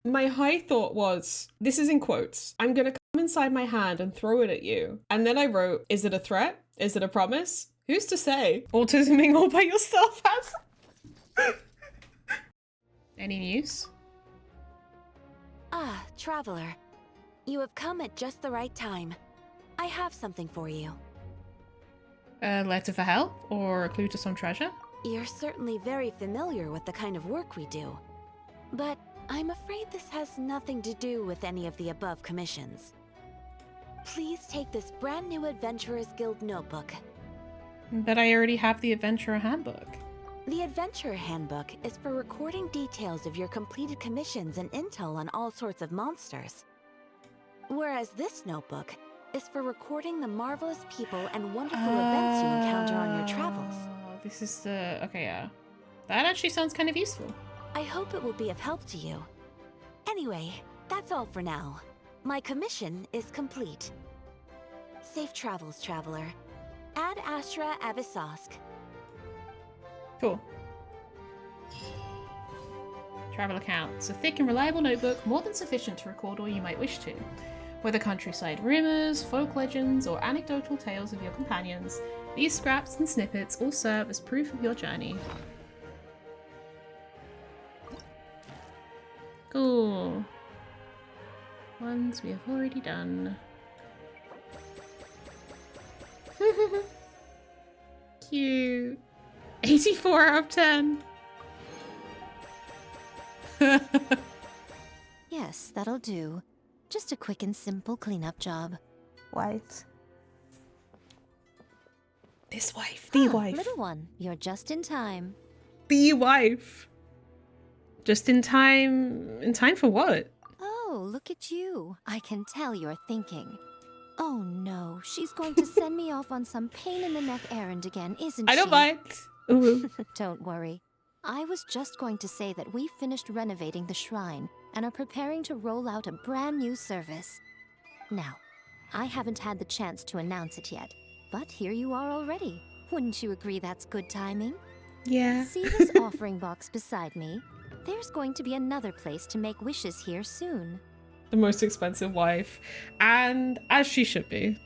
My high thought was, this is in quotes, I'm gonna come inside my hand and throw it at you. And then I wrote, is it a threat? Is it a promise? Who's to say? Autisming all by yourself has. Any news? Ah, traveler. You have come at just the right time. I have something for you. A letter for help or a clue to some treasure? You're certainly very familiar with the kind of work we do. But I'm afraid this has nothing to do with any of the above commissions. Please take this brand new Adventurers Guild notebook. But I already have the Adventurer Handbook. The Adventurer Handbook is for recording details of your completed commissions and intel on all sorts of monsters. Whereas this notebook is for recording the marvelous people and wonderful events you encounter on your travels. This is the... okay, yeah. That actually sounds kind of useful. I hope it will be of help to you. Anyway, that's all for now. My commission is complete. Safe travels, traveler. Ad Astra Abyssosk. Cool. Travel account. It's a thick and reliable notebook, more than sufficient to record all you might wish to. Whether countryside rumors, folk legends, or anecdotal tales of your companions, these scraps and snippets all serve as proof of your journey. Cool. Ones we have already done. Cute. 84 out of 10. Yes, that'll do. Just a quick and simple cleanup job. Wife. This wife. The wife. Little one, you're just in time. The wife. Just in time. In time for what? Oh, look at you. I can tell you're thinking. Oh no, she's going to send me off on some pain-in-the-neck errand again, isn't she? I don't mind. Ooh. Don't worry. I was just going to say that we finished renovating the shrine and are preparing to roll out a brand new service. Now, I haven't had the chance to announce it yet, but here you are already. Wouldn't you agree that's good timing? Yeah. See this offering box beside me? There's going to be another place to make wishes here soon. The most expensive wife. And as she should be.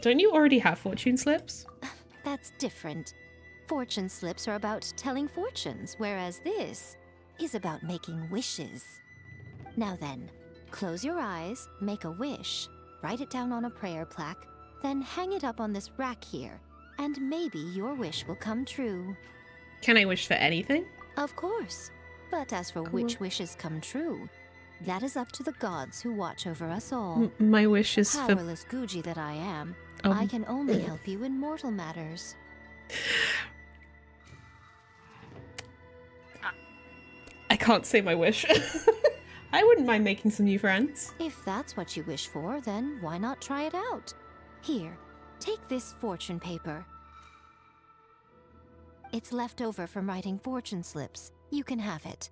Don't you already have fortune slips? That's different. Fortune slips are about telling fortunes, whereas this is about making wishes. Now then, close your eyes, make a wish, write it down on a prayer plaque, then hang it up on this rack here, and maybe your wish will come true. Can I wish for anything? Of course. But as for which wishes come true, that is up to the gods who watch over us all. My wish is for... Powerless Guji that I am, I can only help you in mortal matters. I can't say my wish. I wouldn't mind making some new friends. If that's what you wish for, then why not try it out? Here, take this fortune paper. It's left over from writing fortune slips. You can have it.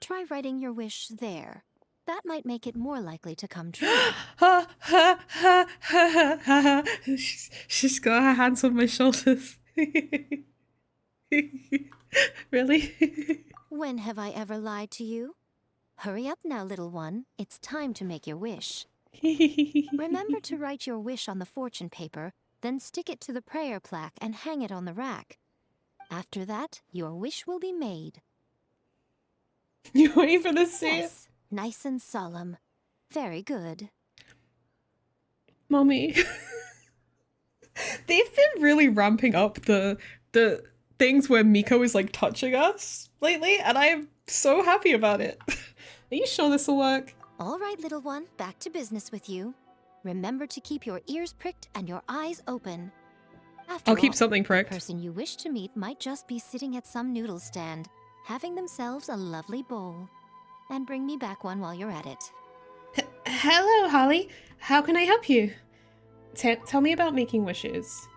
Try writing your wish there. That might make it more likely to come true. She's got her hands on my shoulders. Really? When have I ever lied to you? Hurry up now, little one. It's time to make your wish. Remember to write your wish on the fortune paper, then stick it to the prayer plaque and hang it on the rack. After that, your wish will be made. You waiting for this scene? Yes, nice and solemn. Very good. Mommy. They've been really ramping up the things where Mika is like touching us lately, and I am so happy about it. Are you sure this will work? All right, little one, back to business with you. Remember to keep your ears pricked and your eyes open. After I'll keep all, something the pricked. person you wish to meet might just be sitting at some noodle stand, having themselves a lovely bowl. And bring me back one while you're at it. Hello, Holly. How can I help you? Tell me about making wishes.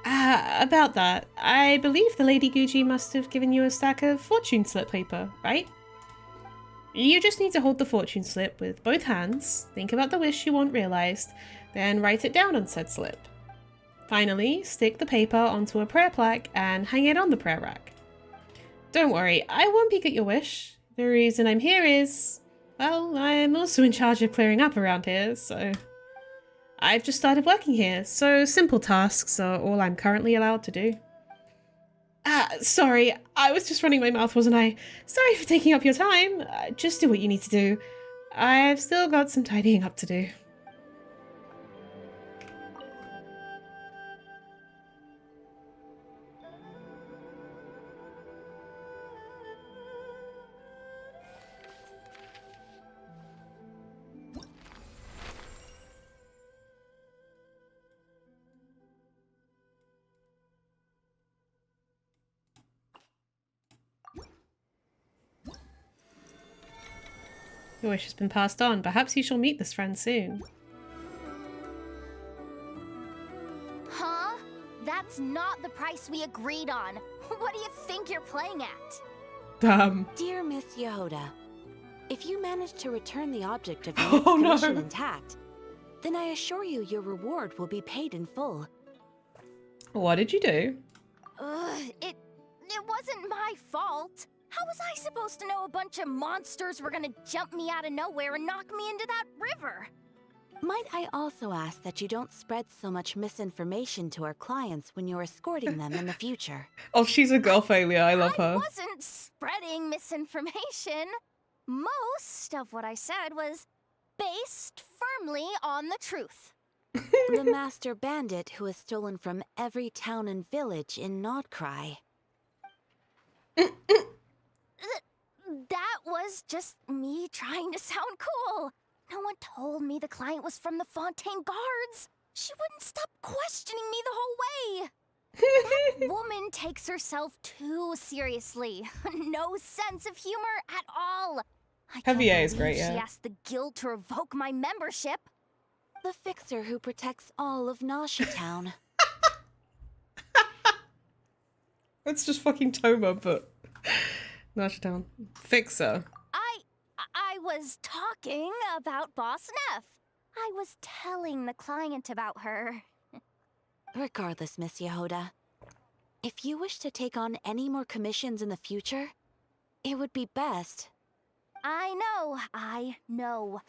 About that, I believe the Lady Guji must have given you a stack of fortune slip paper, right? You just need to hold the fortune slip with both hands, think about the wish you want realized, then write it down on said slip. Finally, stick the paper onto a prayer plaque and hang it on the prayer rack. Don't worry, I won't peek at your wish. The reason I'm here is, well, I'm also in charge of clearing up around here, so... I've just started working here, so simple tasks are all I'm currently allowed to do. Sorry, I was just running my mouth, wasn't I? Sorry for taking up your time. Just do what you need to do. I've still got some tidying up to do. Your wish has been passed on. Perhaps you shall meet this friend soon. Huh? That's not the price we agreed on. What do you think you're playing at? Dear Miss Jahoda, if you manage to return the object of your commission intact, then I assure you your reward will be paid in full. What did you do? It wasn't my fault. How was I supposed to know a bunch of monsters were gonna jump me out of nowhere and knock me into that river? Might I also ask that you don't spread so much misinformation to our clients when you're escorting them in the future? Oh, she's a girl failure. I love her. I wasn't spreading misinformation. Most of what I said was based firmly on the truth. The master bandit who has stolen from every town and village in Nodkrai. That was just me trying to sound cool. No one told me the client was from the Fontaine Guards. She wouldn't stop questioning me the whole way. That woman takes herself too seriously. No sense of humor at all. I can't Javier is believe great, yeah. She asked the guild to revoke my membership. The fixer who protects all of Nasha Town. It's just fucking Toma, but... Nashtown. Fixer. I was talking about Boss Neff. I was telling the client about her. Regardless, Miss Jahoda, if you wish to take on any more commissions in the future, it would be best. I know.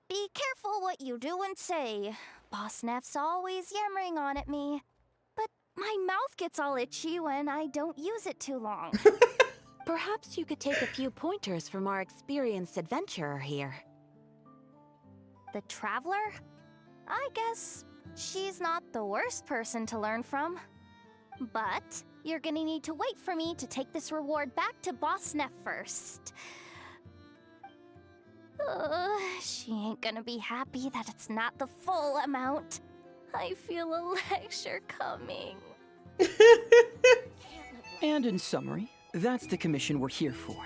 Be careful what you do and say. Boss Neff's always yammering on at me. But my mouth gets all itchy when I don't use it too long. Perhaps you could take a few pointers from our experienced adventurer here. The Traveler? I guess she's not the worst person to learn from. But you're gonna need to wait for me to take this reward back to Boss Neff first. She ain't gonna be happy that it's not the full amount. I feel a lecture coming. And in summary, that's the commission we're here for.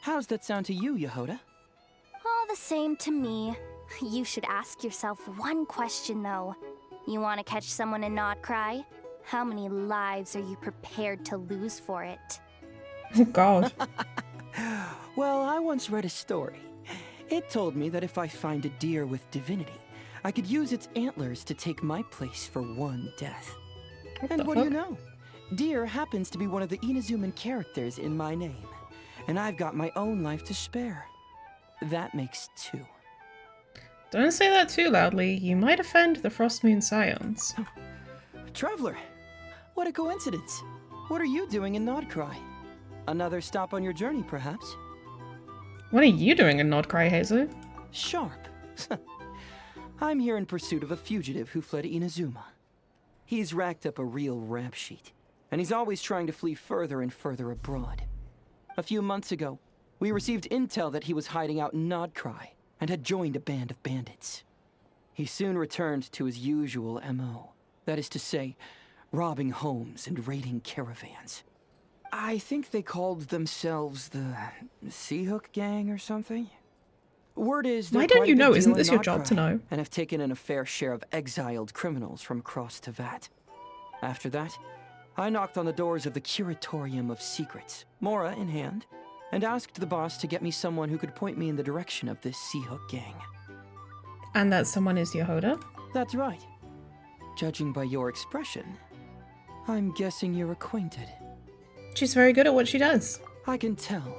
How's that sound to you, Jahoda? All the same to me. You should ask yourself one question, though. You want to catch someone in nodkrai? How many lives are you prepared to lose for it? Oh, God. Well, I once read a story. It told me that if I find a deer with divinity, I could use its antlers to take my place for one death. And what do you know? Deer happens to be one of the Inazuman characters in my name, and I've got my own life to spare. That makes 2. Don't say that too loudly. You might offend the Frostmoon Scions. Traveler, what a coincidence. What are you doing in Nodkrai? Another stop on your journey, perhaps? What are you doing in nodkrai, Heizou? Sharp. I'm here in pursuit of a fugitive who fled Inazuma. He's racked up a real rap sheet, and he's always trying to flee further and further abroad. A few months ago, we received intel that he was hiding out in Nodkrai and had joined a band of bandits. He soon returned to his usual MO, that is to say, robbing homes and raiding caravans. I think they called themselves the Sea Hook Gang or something. Word is Why don't you know? Isn't this your job to know? And have taken in a fair share of exiled criminals from across Tevat. After that, I knocked on the doors of the Curatorium of Secrets, Mora in hand, and asked the boss to get me someone who could point me in the direction of this Sea Hook Gang. And that someone is Jahoda? That's right. Judging by your expression, I'm guessing you're acquainted. She's very good at what she does. I can tell.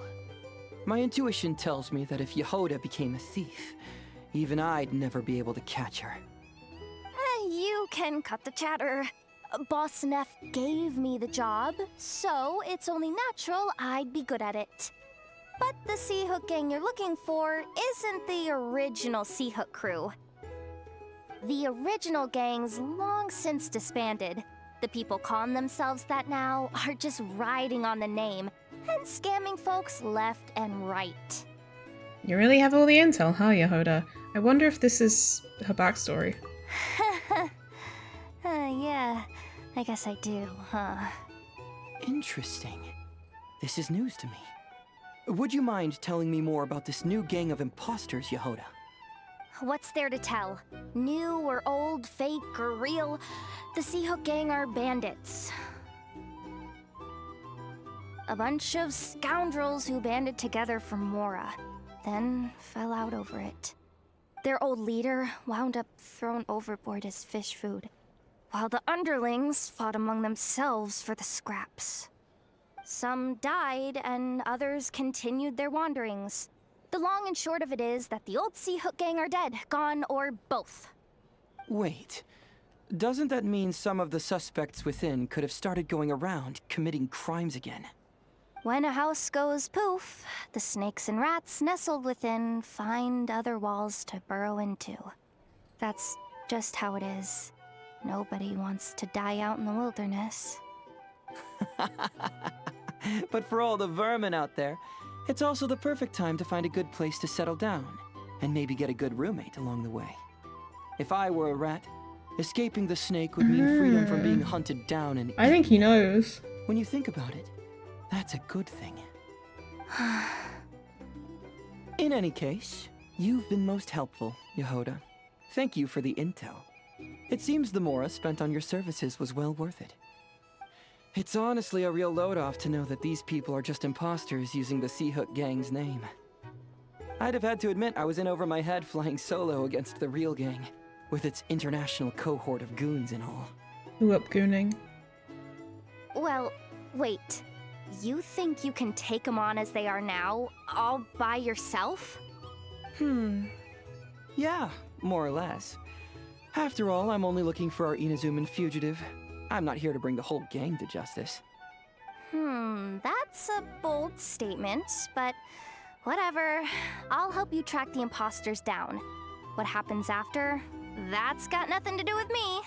My intuition tells me that if Jahoda became a thief, even I'd never be able to catch her. You can cut the chatter. Boss Neff gave me the job, so it's only natural I'd be good at it. But the Sea Hook gang you're looking for isn't the original Sea Hook crew. The original gang's long since disbanded. The people calling themselves that now are just riding on the name and scamming folks left and right. You really have all the intel, huh, Jahoda? I wonder if this is her backstory. Yeah, I guess I do, huh? Interesting. This is news to me. Would you mind telling me more about this new gang of imposters, Jahoda? What's there to tell? New or old, fake or real, the Sea Hook gang are bandits. A bunch of scoundrels who banded together for Mora, then fell out over it. Their old leader wound up thrown overboard as fish food, while the underlings fought among themselves for the scraps. Some died, and others continued their wanderings. The long and short of it is that the old Sea Hook gang are dead, gone, or both. Wait. Doesn't that mean some of the suspects within could have started going around, committing crimes again? When a house goes poof, the snakes and rats nestled within find other walls to burrow into. That's just how it is. Nobody wants to die out in the wilderness. But for all the vermin out there, it's also the perfect time to find a good place to settle down, and maybe get a good roommate along the way. If I were a rat, escaping the snake would mean freedom from being hunted down and I think he knows. When you think about it, that's a good thing. In any case, you've been most helpful, Jahoda. Thank you for the intel. It seems the Mora spent on your services was well worth it. It's honestly a real load-off to know that these people are just imposters using the Sea Hook gang's name. I'd have had to admit I was in over my head flying solo against the real gang, with its international cohort of goons and all. Who up gooning? Well, wait. You think you can take them on as they are now, all by yourself? Yeah, more or less. After all, I'm only looking for our Inazuman fugitive. I'm not here to bring the whole gang to justice. That's a bold statement, but whatever. I'll help you track the imposters down. What happens after? That's got nothing to do with me.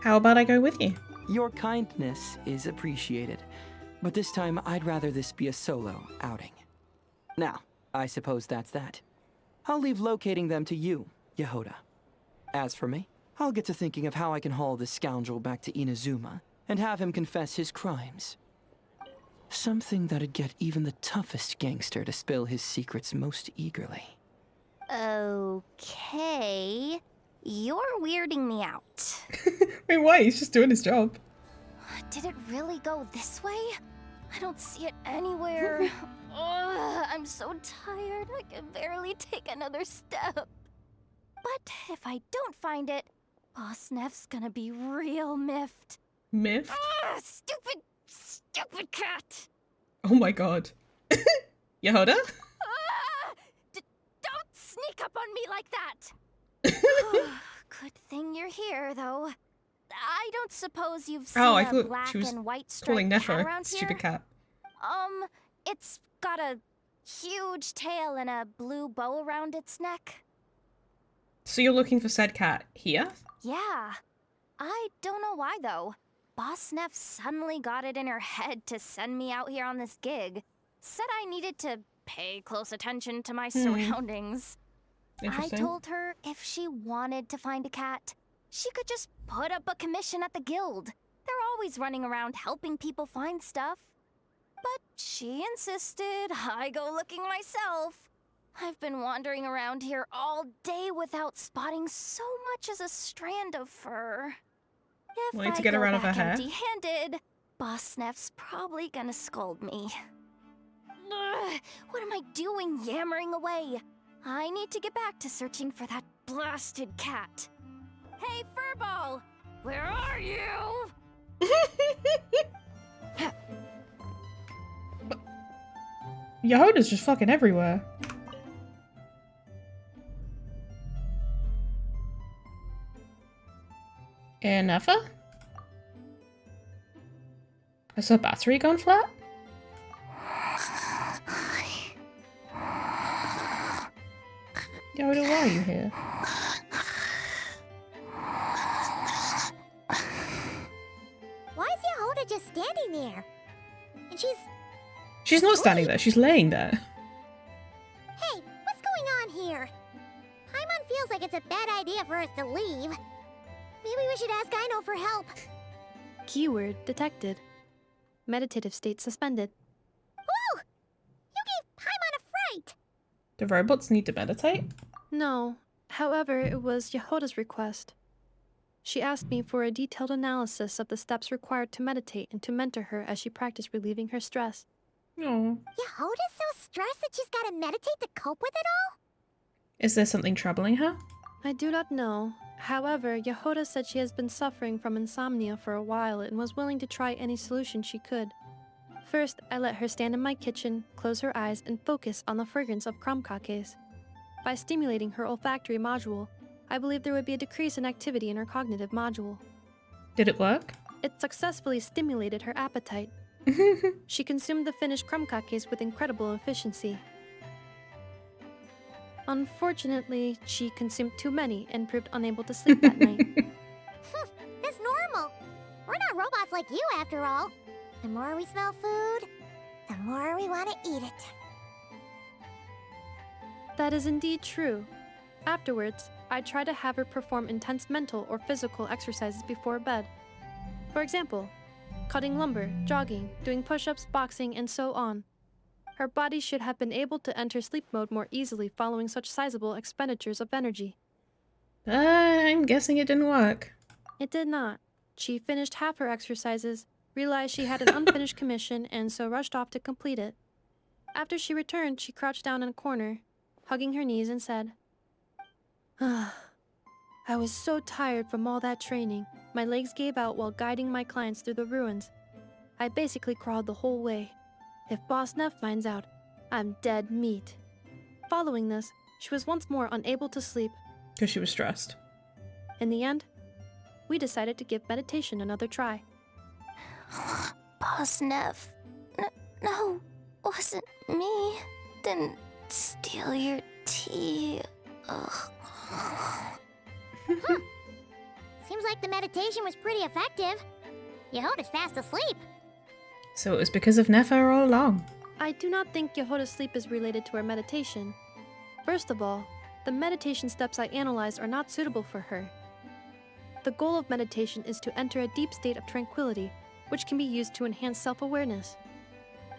How about I go with you? Your kindness is appreciated, but this time I'd rather this be a solo outing. Now, I suppose that's that. I'll leave locating them to you, Jahoda. As for me, I'll get to thinking of how I can haul this scoundrel back to Inazuma and have him confess his crimes. Something that'd get even the toughest gangster to spill his secrets most eagerly. Okay. You're weirding me out. Wait, why? He's just doing his job. Did it really go this way? I don't see it anywhere. Ugh, I'm so tired, I can barely take another step. But if I don't find it, Boss Neff's gonna be real miffed. Myth? Stupid cat! Oh my god. Jahoda? Don't sneak up on me like that! Good thing you're here, though. I don't suppose you've seen I a thought black she was and white striped calling cat Nefer around stupid here? cat. It's got a huge tail and a blue bow around its neck. So you're looking for said cat here? Yeah. I don't know why, though. Boss Neff suddenly got it in her head to send me out here on this gig. Said I needed to pay close attention to my surroundings. I Interesting. told her if she wanted to find a cat, she could just put up a commission at the guild. They're always running around helping people find stuff. But she insisted I go looking myself. I've been wandering around here all day without spotting so much as a strand of fur. If Wanting I to get go her out of her back hair? empty-handed, Boss Neff's probably gonna scold me. Ugh, what am I doing yammering away? I need to get back to searching for that blasted cat. Hey, Furball! Where are you? Yahoda's just fucking everywhere. Ineffa? Has her battery gone flat? Yahoda, why are you here? Why is Jahoda just standing there? And She's not standing there, she's laying there. Hey, what's going on here? Paimon feels like it's a bad idea for us to leave. Maybe we should ask Aino for help. Keyword detected. Meditative state suspended. Whoa! You gave Paimon a fright! Do robots need to meditate? No. However, it was Yahoda's request. She asked me for a detailed analysis of the steps required to meditate and to mentor her as she practiced relieving her stress. Oh. Yahoda's so stressed that she's gotta meditate to cope with it all? Is there something troubling her? I do not know. However, Jahoda said she has been suffering from insomnia for a while and was willing to try any solution she could. First, I let her stand in my kitchen, close her eyes, and focus on the fragrance of crumb cakes. By stimulating her olfactory module, I believe there would be a decrease in activity in her cognitive module. Did it work? It successfully stimulated her appetite. She consumed the finished crumb cakes with incredible efficiency. Unfortunately, she consumed too many and proved unable to sleep that night. That's normal. We're not robots like you, after all. The more we smell food, the more we want to eat it. That is indeed true. Afterwards, I try to have her perform intense mental or physical exercises before bed. For example, cutting lumber, jogging, doing push-ups, boxing, and so on. Her body should have been able to enter sleep mode more easily following such sizable expenditures of energy. I'm guessing it didn't work. It did not. She finished half her exercises, realized she had an unfinished commission, and so rushed off to complete it. After she returned, she crouched down in a corner, hugging her knees, and said, I was so tired from all that training. My legs gave out while guiding my clients through the ruins. I basically crawled the whole way. If Boss Neff finds out, I'm dead meat. Following this, she was once more unable to sleep. Because she was stressed. In the end, we decided to give meditation another try. Boss Neff. No, wasn't me. Didn't steal your tea. Seems like the meditation was pretty effective. Yahoda's fast asleep. So it was because of Nefer all along. I do not think Yahoda's sleep is related to her meditation. First of all, the meditation steps I analyzed are not suitable for her. The goal of meditation is to enter a deep state of tranquility, which can be used to enhance self-awareness.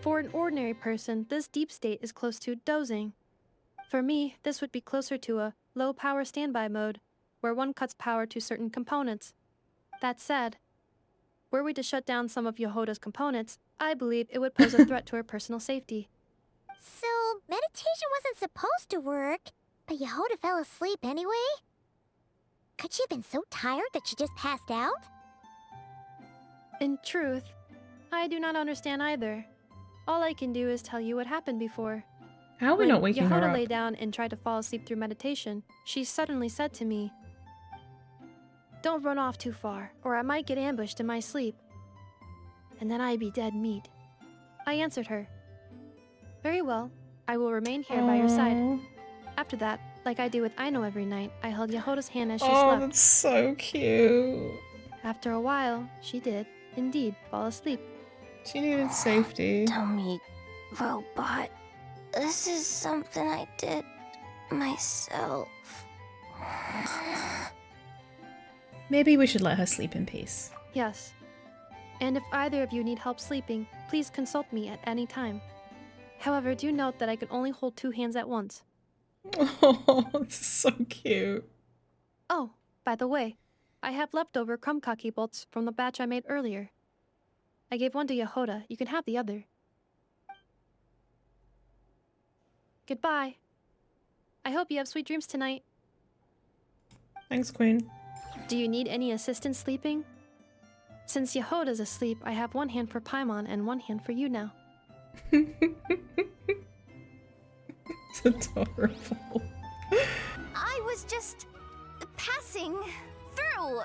For an ordinary person, this deep state is close to dozing. For me, this would be closer to a low-power standby mode, where one cuts power to certain components. That said, were we to shut down some of Yahoda's components, I believe it would pose a threat to her personal safety. So, meditation wasn't supposed to work, but Jahoda fell asleep anyway? Could she have been so tired that she just passed out? In truth, I do not understand either. All I can do is tell you what happened before. How are we not waking her Jahoda up? lay down and tried to fall asleep through meditation, she suddenly said to me, "Don't run off too far, or I might get ambushed in my sleep. And then I'd be dead meat." I answered her, "Very well, I will remain here by your side." Aw. After that, like I do with Aino every night, I held Yahoda's hand as she Oh, slept. that's so cute. After a while, she did, indeed, fall asleep. She needed safety. Dummy robot. This is something I did myself. Maybe we should let her sleep in peace. Yes. And if either of you need help sleeping, please consult me at any time. However, do note that I can only hold 2 hands at once. Oh, this is so cute. Oh, by the way, I have leftover crumb kaki bolts from the batch I made earlier. I gave one to Jahoda. You can have the other. Goodbye. I hope you have sweet dreams tonight. Thanks, Queen. Do you need any assistance sleeping? Since Jahoda's asleep, I have 1 hand for Paimon and 1 hand for you now. That's adorable. I was just passing through.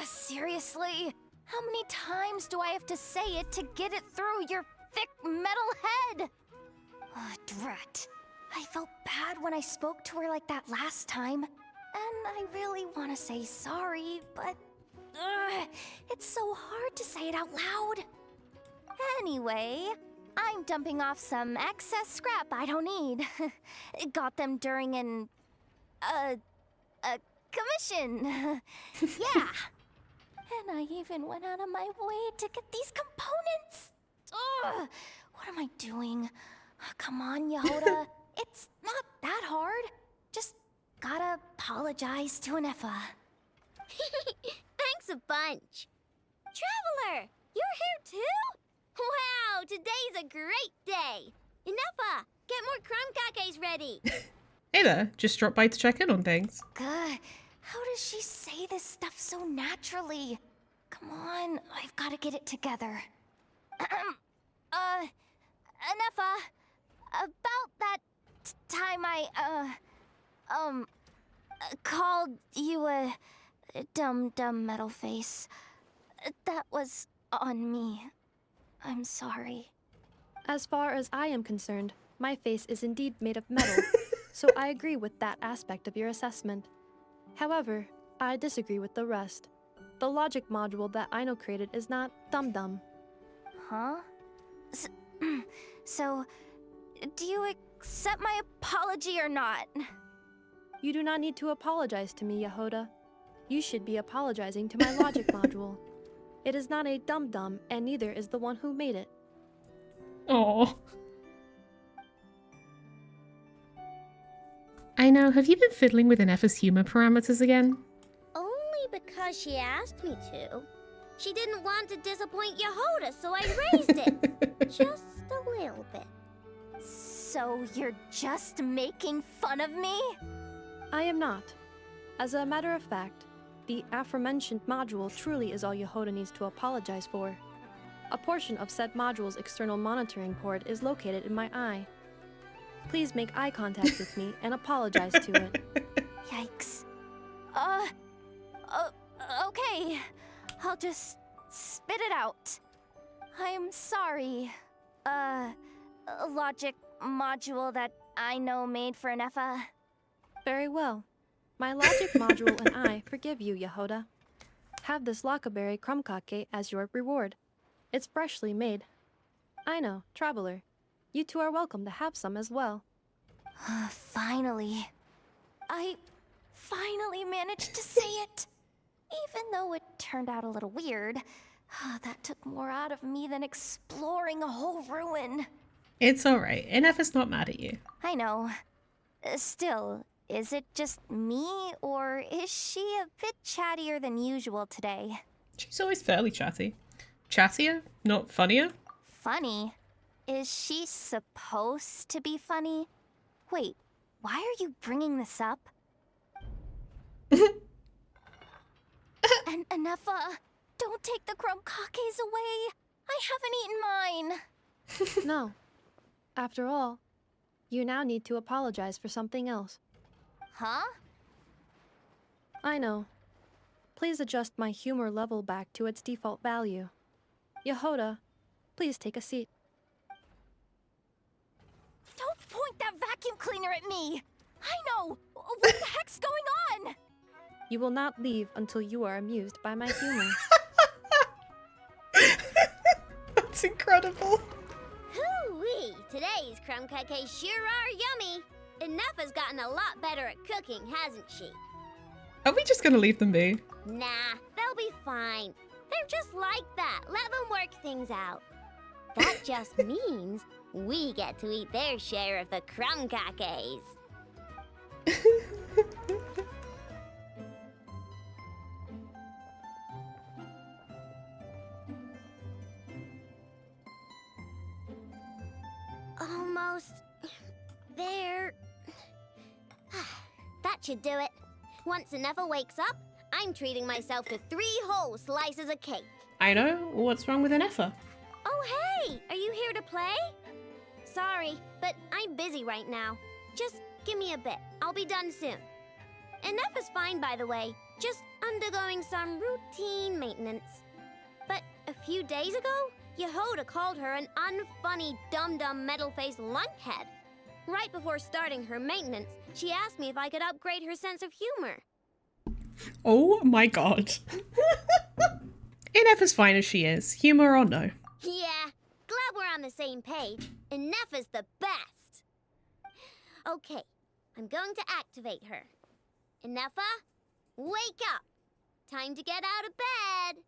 Seriously? How many times do I have to say it to get it through your thick metal head? Drat. I felt bad when I spoke to her like that last time. And I really want to say sorry, but it's so hard to say it out loud. Anyway, I'm dumping off some excess scrap I don't need. Got them during an commission. Yeah. And I even went out of my way to get these components. Ugh, what am I doing? Come on, Jahoda. It's not that hard. Just gotta apologize to Ineffa. Thanks a bunch. Traveler, you're here too? Wow, today's a great day. Ineffa, get more crumb cakes ready. Hey there, just dropped by to check in on things. Good. How does she say this stuff so naturally? Come on, I've got to get it together. Ineffa, about that time I, called you a dumb metal face. That was on me. I'm sorry. As far as I am concerned, my face is indeed made of metal, so I agree with that aspect of your assessment. However, I disagree with the rest. The logic module that Aino created is not dumb. Huh? So, do you accept my apology or not? You do not need to apologize to me, Jahoda. You should be apologizing to my logic module. It is not a dum-dum, and neither is the one who made it. Aww. Aino, have you been fiddling with Ineffa's humor parameters again? Only because she asked me to. She didn't want to disappoint Jahoda, so I raised it. Just a little bit. So you're just making fun of me? I am not. As a matter of fact, the aforementioned module truly is all Jahoda needs to apologize for. A portion of said module's external monitoring port is located in my eye. Please make eye contact with me and apologize to it. Yikes. Okay. I'll just spit it out. I'm sorry. Logic module that I know made for Ineffa. Very well. My logic module and I forgive you, Jahoda. Have this lockaberry crumb cake as your reward. It's freshly made. Aino, traveler, you two are welcome to have some as well. Finally. I finally managed to say it. Even though it turned out a little weird, that took more out of me than exploring a whole ruin. It's alright. Ineffa's not mad at you. I know. Still, is it just me, or is she a bit chattier than usual today? She's always fairly chatty. Chattier? Not funnier? Funny? Is she supposed to be funny? Wait, why are you bringing this up? And Ineffa, don't take the crumb cakes away. I haven't eaten mine. No. After all, you now need to apologize for something else. Huh? I know. Please adjust my humor level back to its default value. Jahoda, please take a seat. Don't point that vacuum cleaner at me! I know! What the heck's going on? You will not leave until you are amused by my humor. That's incredible. Hoo-wee! Today's crumb cakes sure are yummy. Ineffa's gotten a lot better at cooking, hasn't she? Are we just gonna leave them be? Nah, they'll be fine. They're just like that. Let them work things out. That just means we get to eat their share of the crumb cakes. Almost there. That should do it. Once Nefer wakes up, I'm treating myself to 3 whole slices of cake. I know. What's wrong with Ineffa? Oh, hey! Are you here to play? Sorry, but I'm busy right now. Just give me a bit. I'll be done soon. Ineffa's fine, by the way. Just undergoing some routine maintenance. But a few days ago, Jahoda called her an unfunny, dum-dum, metal-faced lunkhead. Right before starting her maintenance, she asked me if I could upgrade her sense of humor. Oh my god. Ineffa's fine as she is, humor or no. Yeah, glad we're on the same page. Ineffa's the best. Okay, I'm going to activate her. Ineffa, wake up. Time to get out of bed.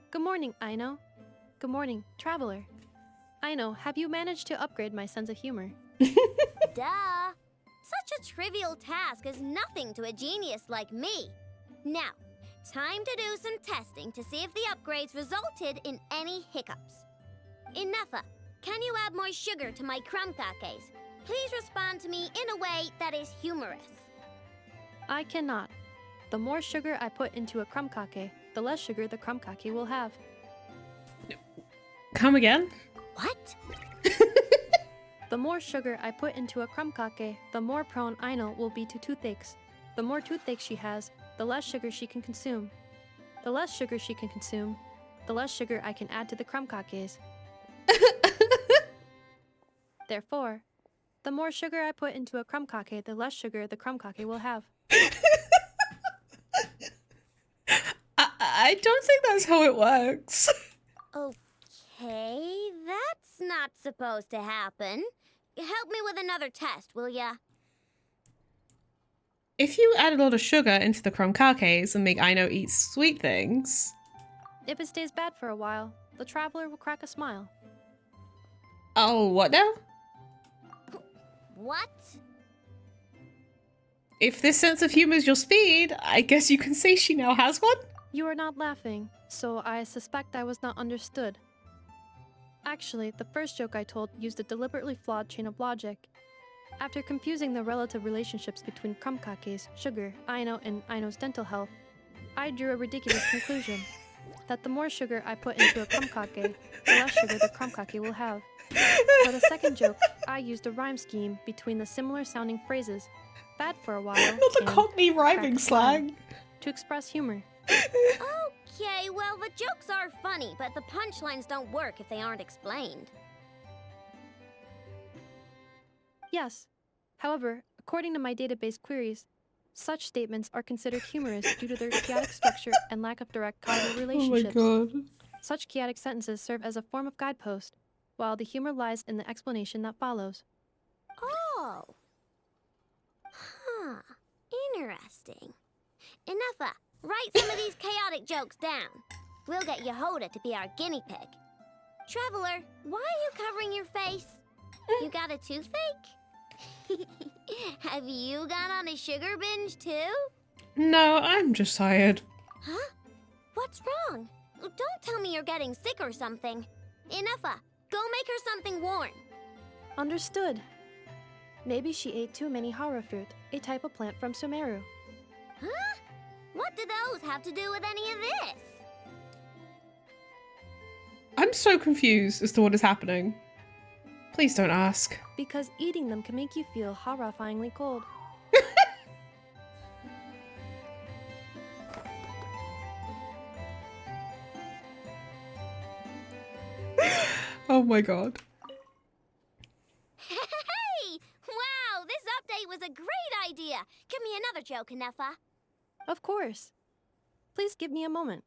Good morning, Aino. Good morning, traveler. Aino, have you managed to upgrade my sense of humor? Duh. Such a trivial task is nothing to a genius like me. Now, time to do some testing to see if the upgrades resulted in any hiccups. Ineffa, can you add more sugar to my crumb cakes? Please respond to me in a way that is humorous. I cannot. The more sugar I put into a crumb cake, the less sugar the crumb cake will have. Come again? What? The more sugar I put into a crumb cake, the more prone Aino will be to toothaches. The more toothaches she has, the less sugar she can consume. The less sugar she can consume, the less sugar I can add to the crumb cakes. Therefore, the more sugar I put into a crumb cake, the less sugar the crumb cake will have. I don't think that's how it works. Okay, that's not supposed to happen. Help me with another test, will ya? If you add a lot of sugar into the crumb cakes and make Aino eat sweet things... If it stays bad for a while, the traveler will crack a smile. Oh, what now? What? If this sense of humor is your speed, I guess you can say she now has one? You are not laughing, so I suspect I was not understood. Actually, the first joke I told used a deliberately flawed chain of logic. After confusing the relative relationships between crumb cakes, sugar, Aino, and Aino's dental health, I drew a ridiculous conclusion. That the more sugar I put into a crumb cake, the less sugar the crumb cake will have. For the second joke, I used a rhyme scheme between the similar sounding phrases, bad for a while, Not a and Cockney rhyming crack a slang. smile, to express humor. Okay, well, the jokes are funny, but the punchlines don't work if they aren't explained. Yes. However, according to my database queries, such statements are considered humorous due to their chaotic structure and lack of direct causal relationships. Oh my god. Such chaotic sentences serve as a form of guidepost, while the humor lies in the explanation that follows. Oh. Huh. Interesting. Ineffa, write some of these chaotic jokes down. We'll get Jahoda to be our guinea pig. Traveler, why are you covering your face? You got a toothache? Have you gone on a sugar binge too? No, I'm just tired. Huh? What's wrong? Don't tell me you're getting sick or something. Ineffa, go make her something warm. Understood. Maybe she ate too many hara fruit, a type of plant from Sumeru. Huh? What do those have to do with any of this? I'm so confused as to what is happening. Please don't ask. Because eating them can make you feel horrifyingly cold. Oh my god. Hey! Wow, this update was a great idea. Give me another joke, Ineffa. Of course. Please give me a moment.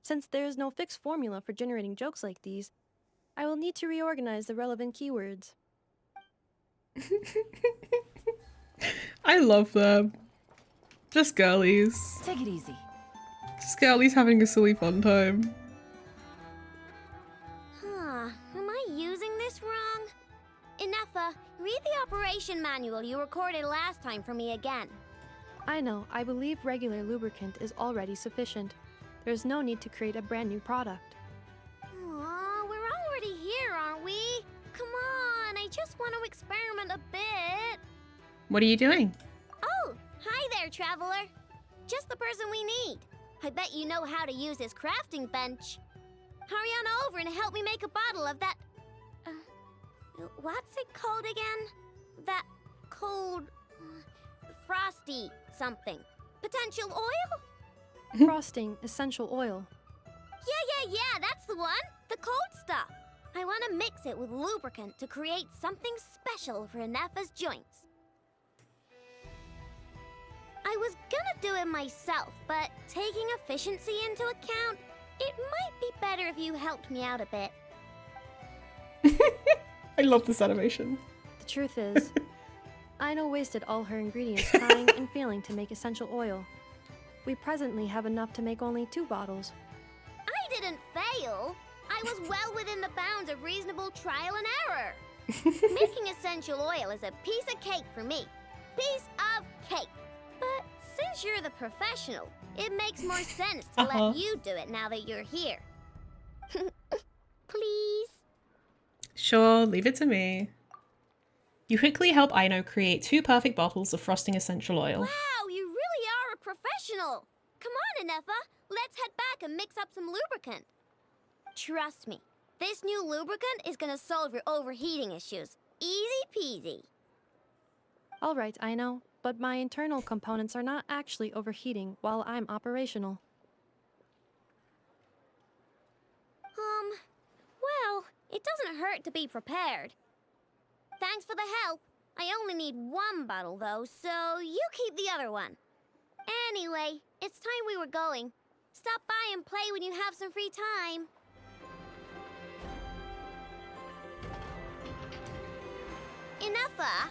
Since there is no fixed formula for generating jokes like these, I will need to reorganize the relevant keywords. I love them. Just girlies. Take it easy. Just girlies having a silly fun time. Huh, am I using this wrong? Ineffa, read the operation manual you recorded last time for me again. I know, I believe regular lubricant is already sufficient. There is no need to create a brand new product. Aw, we're already here, aren't we? Come on, I just want to experiment a bit. What are you doing? Oh, hi there, traveler. Just the person we need. I bet you know how to use this crafting bench. Hurry on over and help me make a bottle of that... What's it called again? That cold... frosty something. Potential oil? Frosting essential oil. Yeah, that's the one! The cold stuff! I want to mix it with lubricant to create something special for Ineffa's joints. I was gonna do it myself, but taking efficiency into account, it might be better if you helped me out a bit. I love this animation. The truth is, Aino wasted all her ingredients trying and failing to make essential oil. We presently have enough to make only 2 bottles. I didn't fail! I was well within the bounds of reasonable trial and error. Making essential oil is a piece of cake for me. Piece of cake. But since you're the professional, it makes more sense to let you do it now that you're here. Please? Sure, leave it to me. You quickly help Aino create 2 perfect bottles of frosting essential oil. Wow, you really are a professional! Come on, Ineffa, let's head back and mix up some lubricant. Trust me, this new lubricant is gonna solve your overheating issues. Easy peasy. Alright, Aino, but my internal components are not actually overheating while I'm operational. Well, it doesn't hurt to be prepared. Thanks for the help. I only need 1 bottle though, so you keep the other one. Anyway, it's time we were going. Stop by and play when you have some free time. Ineffa?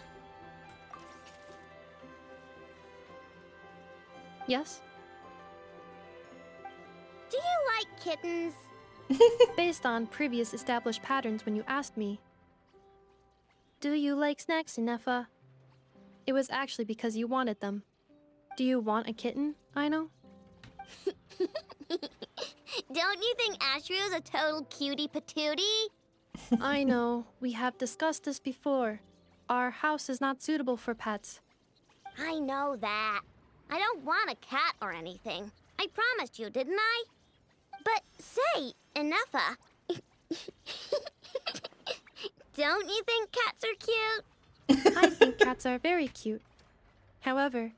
Yes? Do you like kittens? Based on previous established patterns when you asked me. Do you like snacks, Ineffa? It was actually because you wanted them. Do you want a kitten, Aino? Don't you think Ashrio's a total cutie patootie? I know, we have discussed this before. Our house is not suitable for pets. I know that. I don't want a cat or anything. I promised you, didn't I? But say, Ineffa, don't you think cats are cute? I think cats are very cute. However,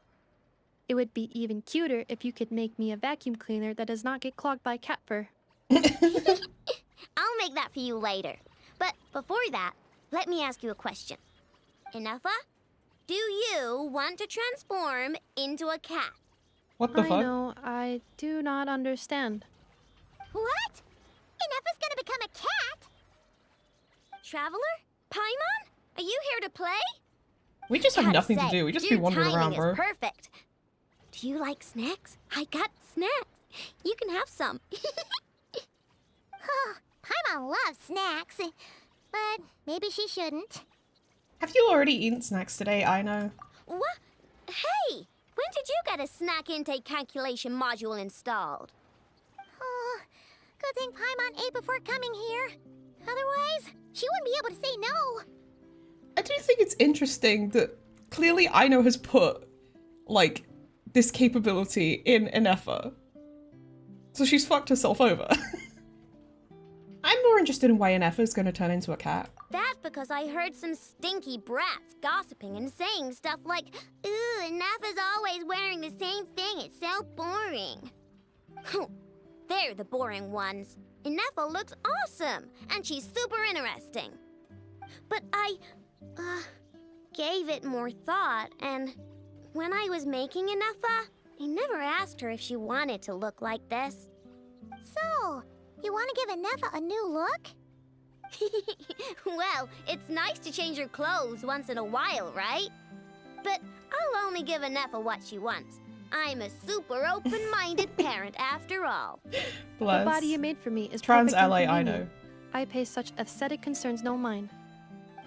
it would be even cuter if you could make me a vacuum cleaner that does not get clogged by cat fur. I'll make that for you later. But before that, let me ask you a question. Ineffa, do you want to transform into a cat? What the fuck? Aino, I do not understand. What? Ineffa's gonna become a cat? Traveler? Paimon? Are you here to play? We just have Gotta nothing to say, do. We just be your wandering around, timing bro. is perfect. Do you like snacks? I got snacks. You can have some. Paimon loves snacks, but maybe she shouldn't. Have you already eaten snacks today, Aino? What? Hey! When did you get a snack intake calculation module installed? Oh, good thing Paimon ate before coming here. Otherwise, she wouldn't be able to say no. I do think it's interesting that clearly Aino has put, like, this capability in Ineffa. So she's fucked herself over. I'm more interested in why Ineffa's gonna turn into a cat. That's because I heard some stinky brats gossiping and saying stuff like, "Ooh, Ineffa's always wearing the same thing, it's so boring." They're the boring ones. Ineffa looks awesome, and she's super interesting. But I, gave it more thought, and when I was making Ineffa, I never asked her if she wanted to look like this. So, you want to give Ineffa a new look? Well, it's nice to change her clothes once in a while, right? But I'll only give Ineffa what she wants. I'm a super open-minded parent after all. Bless. The body you made for me is Trans perfect and ally convenient. Aino. I pay such aesthetic concerns no mind.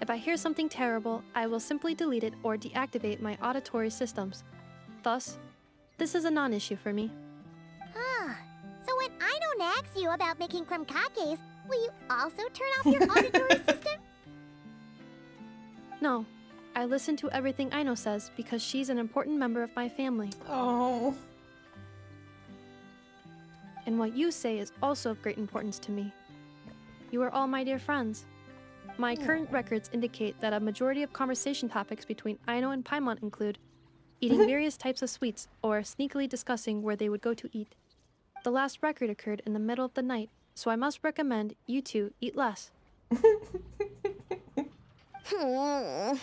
If I hear something terrible, I will simply delete it or deactivate my auditory systems. Thus, this is a non-issue for me. So when Aino nags you about making krumkakes, will you also turn off your auditory system? No, I listen to everything Aino says because she's an important member of my family. Oh. And what you say is also of great importance to me. You are all my dear friends. My current records indicate that a majority of conversation topics between Aino and Paimon include eating various types of sweets or sneakily discussing where they would go to eat. The last record occurred in the middle of the night, so I must recommend you two eat less. Oh,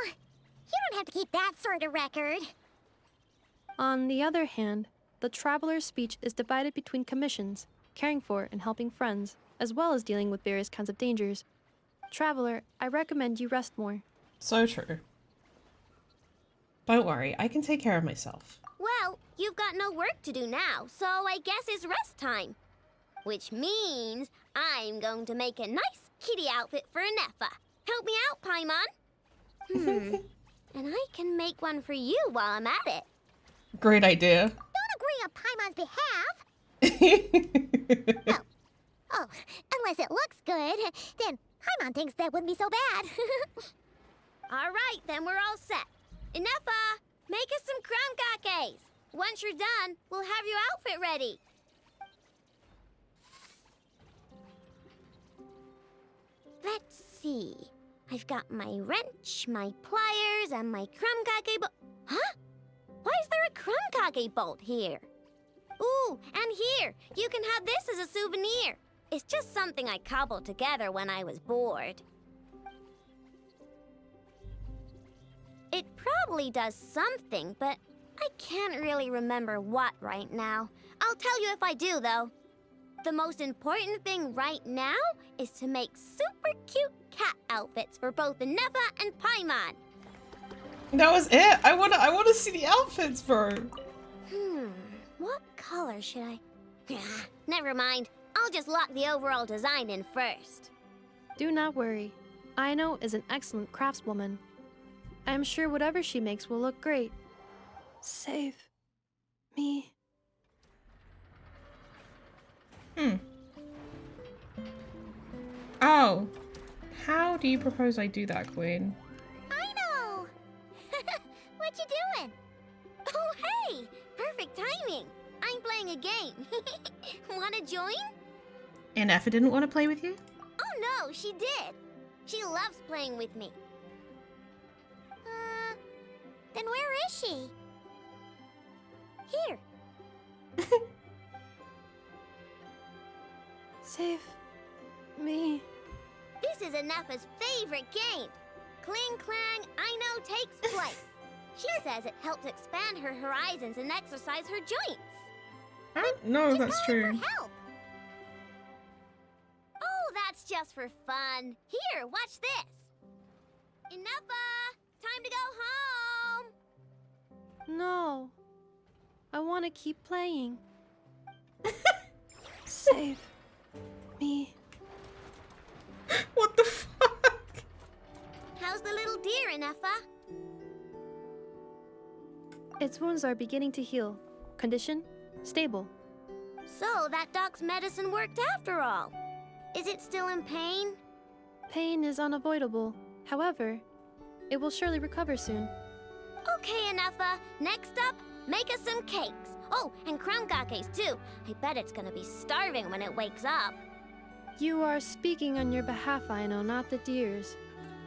you don't have to keep that sort of record. On the other hand, the traveler's speech is divided between commissions, caring for and helping friends, as well as dealing with various kinds of dangers. Traveler, I recommend you rest more. So true. Don't worry, I can take care of myself. Well, you've got no work to do now, so I guess it's rest time. Which means I'm going to make a nice kitty outfit for Ineffa. Help me out, Paimon. And I can make one for you while I'm at it. Great idea. Don't agree on Paimon's behalf. Oh, unless it looks good, then Paimon thinks that wouldn't be so bad. All right, then we're all set. Ineffa, make us some crumcakes. Once you're done, we'll have your outfit ready. Let's see. I've got my wrench, my pliers, and my crumcake bolt. Huh? Why is there a crumcake bolt here? Ooh, and here, you can have this as a souvenir. It's just something I cobbled together when I was bored. It probably does something, but I can't really remember what right now. I'll tell you if I do, though. The most important thing right now is to make super cute cat outfits for both Ineffa and Paimon. That was it. I wanna see the outfits, bro. What color should I? Never mind. I'll just lock the overall design in first. Do not worry. Aino is an excellent craftswoman. I am sure whatever she makes will look great. Save me. Oh. How do you propose I do that, Queen? Aino! What you doing? Oh, hey! Perfect timing. I'm playing a game. Wanna join? Ineffa didn't want to play with you? Oh no, she did. She loves playing with me. Then where is she? Here. Save me. This is Ineffa's favorite game. Cling Clang, Aino takes flight. She says it helps expand her horizons and exercise her joints. I don't know if that's true. Help. Oh, that's just for fun. Here, watch this. Ineffa, time to go home. No. I want to keep playing. Save me. What the fuck? How's the little deer, Ineffa? Its wounds are beginning to heal. Condition? Stable. So that dog's medicine worked after all. Is it still in pain? Pain is unavoidable. However, it will surely recover soon. Okay, Ineffa. Next up, make us some cakes. Oh, and crumcakes too. I bet it's gonna be starving when it wakes up. You are speaking on your behalf, Aino, not the deer's.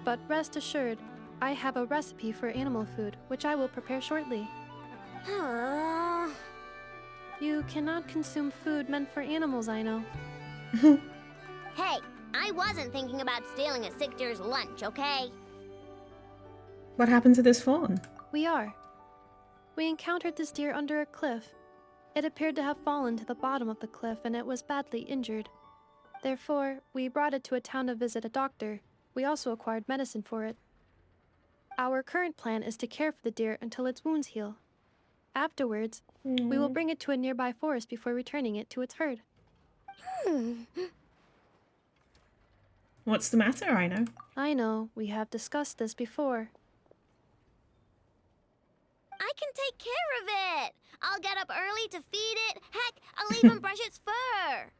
But rest assured, I have a recipe for animal food, which I will prepare shortly. You cannot consume food meant for animals, Aino. Hey, I wasn't thinking about stealing a sick deer's lunch, okay? What happened to this fawn? We are. We encountered this deer under a cliff. It appeared to have fallen to the bottom of the cliff and it was badly injured. Therefore, we brought it to a town to visit a doctor. We also acquired medicine for it. Our current plan is to care for the deer until its wounds heal. Afterwards, we will bring it to a nearby forest before returning it to its herd. What's the matter, Aino? I know, we have discussed this before. I can take care of it. I'll get up early to feed it. Heck, I'll even brush its fur.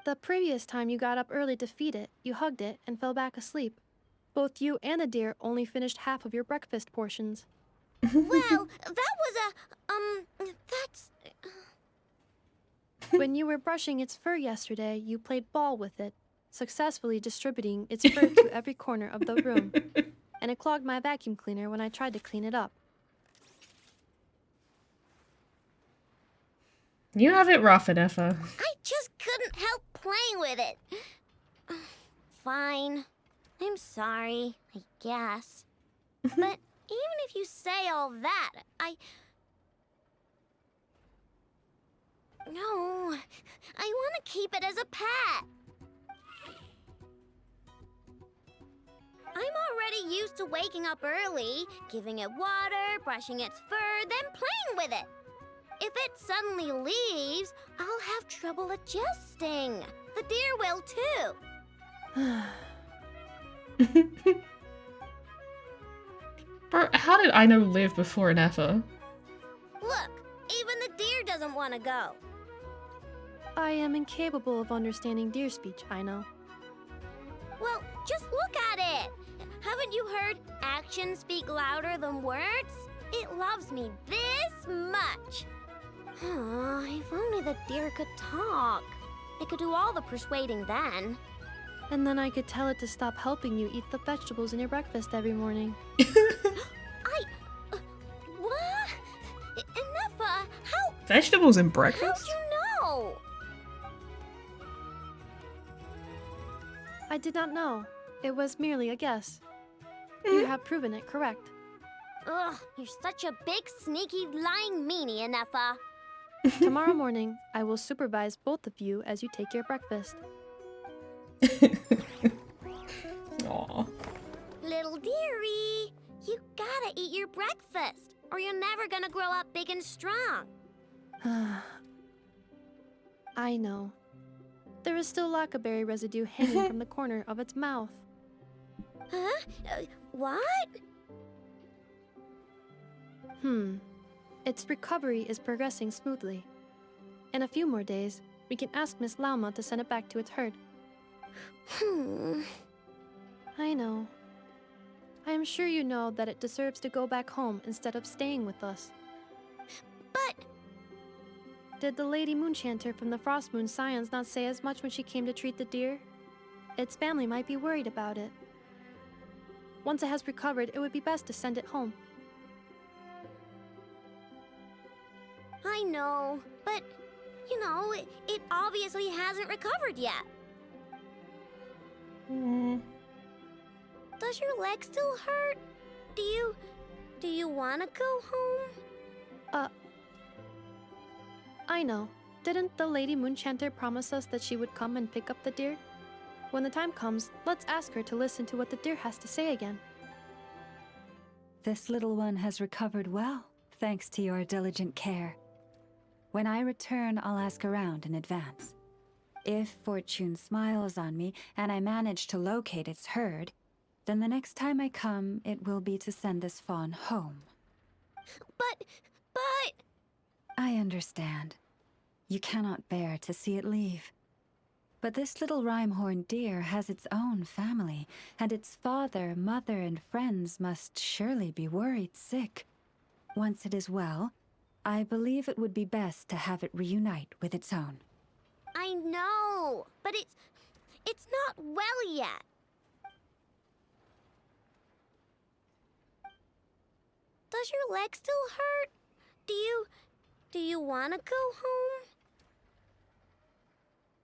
The previous time you got up early to feed it, you hugged it and fell back asleep. Both you and the deer only finished half of your breakfast portions. Well, that was that's... When you were brushing its fur yesterday, you played ball with it. successfully distributing its fur to every corner of the room, and it clogged my vacuum cleaner when I tried to clean it up. You have it rough, Ineffa. I just couldn't help playing with it. Fine. I'm sorry, I guess. But even if you say all that, No, I want to keep it as a pet. I'm already used to waking up early, giving it water, brushing its fur, then playing with it. If it suddenly leaves, I'll have trouble adjusting. The deer will too. Bro, how did Aino live before Nefer? Look, even the deer doesn't want to go. I am incapable of understanding deer speech, Aino. Well, just look at it. Haven't you heard actions speak louder than words? It loves me this much. If only the deer could talk. It could do all the persuading then. And then I could tell it to stop helping you eat the vegetables in your breakfast every morning. What? Ineffa, how? Vegetables in How'd breakfast? you know? I did not know. It was merely a guess. You have proven it correct. Ugh, you're such a big, sneaky, lying meanie, Ineffa. Tomorrow morning, I will supervise both of you as you take your breakfast. Aw. Little dearie, you gotta eat your breakfast, or you're never gonna grow up big and strong. I know. There is still lacquerberry residue hanging from the corner of its mouth. Huh? What? Its recovery is progressing smoothly. In a few more days, we can ask Miss Lauma to send it back to its herd. I know. I am sure you know that it deserves to go back home instead of staying with us. But... Did the Lady Moonchanter from the Frost Moon Scions not say as much when she came to treat the deer? Its family might be worried about it. Once it has recovered, it would be best to send it home. I know, but, you know, it obviously hasn't recovered yet. Does your leg still hurt? Do you want to go home? I know. Didn't the Lady Moonchanter promise us that she would come and pick up the deer? When the time comes, let's ask her to listen to what the deer has to say again. This little one has recovered well, thanks to your diligent care. When I return, I'll ask around in advance. If fortune smiles on me and I manage to locate its herd, then the next time I come, it will be to send this fawn home. But... I understand. You cannot bear to see it leave. But this little rhyme-horned deer has its own family, and its father, mother, and friends must surely be worried sick. Once it is well, I believe it would be best to have it reunite with its own. I know, but it's not well yet. Does your leg still hurt? Do you want to go home?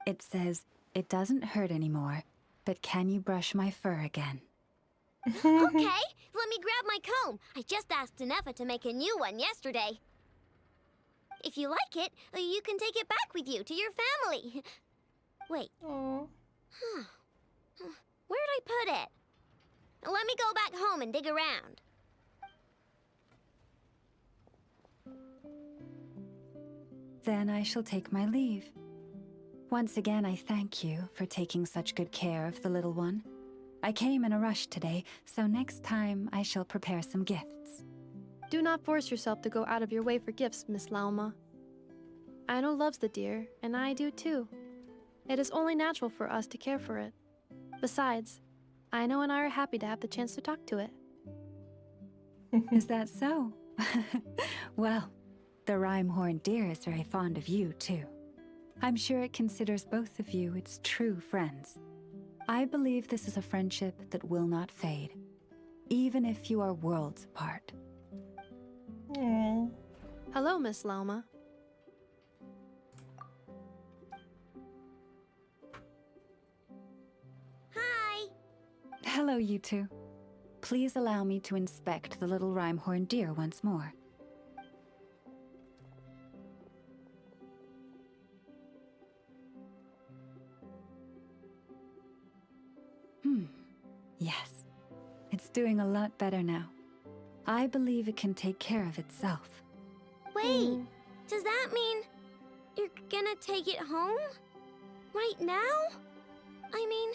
It says it doesn't hurt anymore, but can you brush my fur again? Okay, let me grab my comb. I just asked Ineffa to make a new one yesterday. If you like it, you can take it back with you to your family. Wait. Aww. Where'd I put it? Let me go back home and dig around. Then I shall take my leave. Once again, I thank you for taking such good care of the little one. I came in a rush today, so next time I shall prepare some gifts. Do not force yourself to go out of your way for gifts, Miss Lauma. Aino loves the deer, and I do too. It is only natural for us to care for it. Besides, Aino and I are happy to have the chance to talk to it. Is that so? Well, the rhyme-horned deer is very fond of you, too. I'm sure it considers both of you its true friends. I believe this is a friendship that will not fade, even if you are worlds apart. Aww. Hello, Miss Lauma. Hi! Hello, you two. Please allow me to inspect the little Rhymehorn deer once more. Yes. It's doing a lot better now. I believe it can take care of itself. Wait, does that mean you're gonna take it home? Right now? I mean,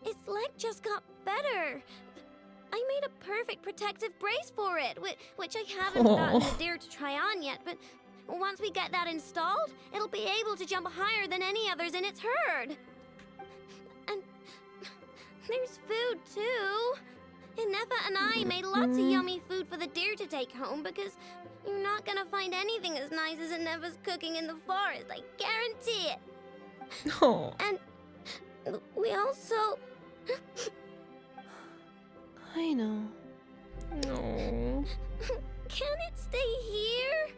its leg just got better. I made a perfect protective brace for it, which I haven't gotten the deer to try on yet, but once we get that installed, it'll be able to jump higher than any others in its herd. And there's food, too. Ineffa and I made lots of yummy food for the deer to take home because you're not gonna find anything as nice as Ineffa's cooking in the forest, I guarantee it. Oh. And we also... I know. No. Can it stay here?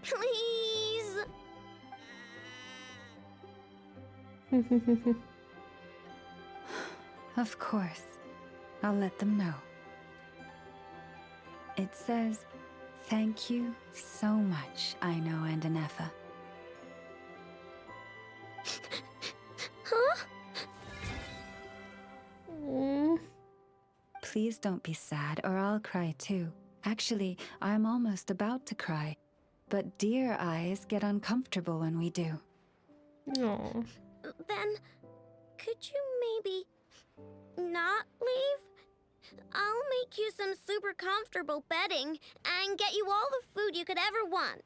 Please? Of course. I'll let them know. It says, "Thank you so much, Aino and Ineffa." Huh? Please don't be sad, or I'll cry too. Actually, I'm almost about to cry. But deer eyes get uncomfortable when we do. No. Then, could you maybe not leave? I'll make you some super comfortable bedding and get you all the food you could ever want.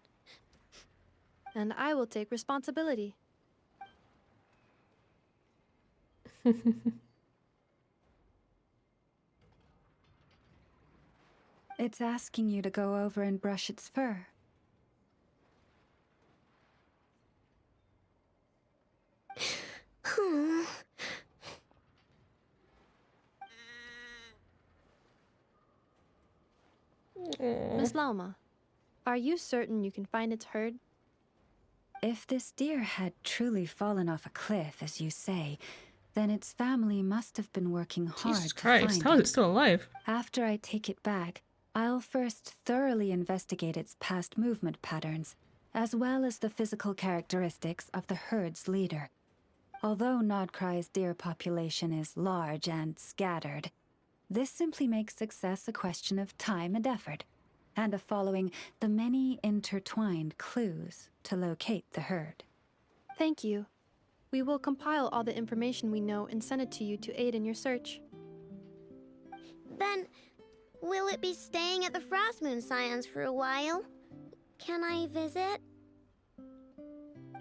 And I will take responsibility. It's asking you to go over and brush its fur. Miss Lauma, are you certain you can find its herd? If this deer had truly fallen off a cliff, as you say, then its family must have been working hard Jesus to Christ, find how is it. it still alive? After I take it back, I'll first thoroughly investigate its past movement patterns, as well as the physical characteristics of the herd's leader. Although nodkrai's deer population is large and scattered, this simply makes success a question of time and effort, and of following the many intertwined clues to locate the herd. Thank you. We will compile all the information we know and send it to you to aid in your search. Then, will it be staying at the Frost Moon Scions for a while? Can I visit?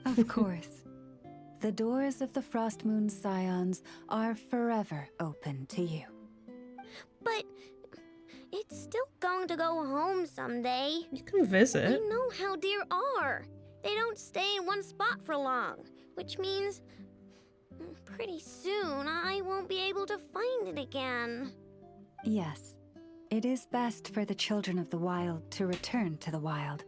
Of course. The doors of the Frost Moon Scions are forever open to you. But it's still going to go home someday. You can visit. You know how deer are. They don't stay in one spot for long, which means pretty soon I won't be able to find it again. Yes. It is best for the children of the wild to return to the wild.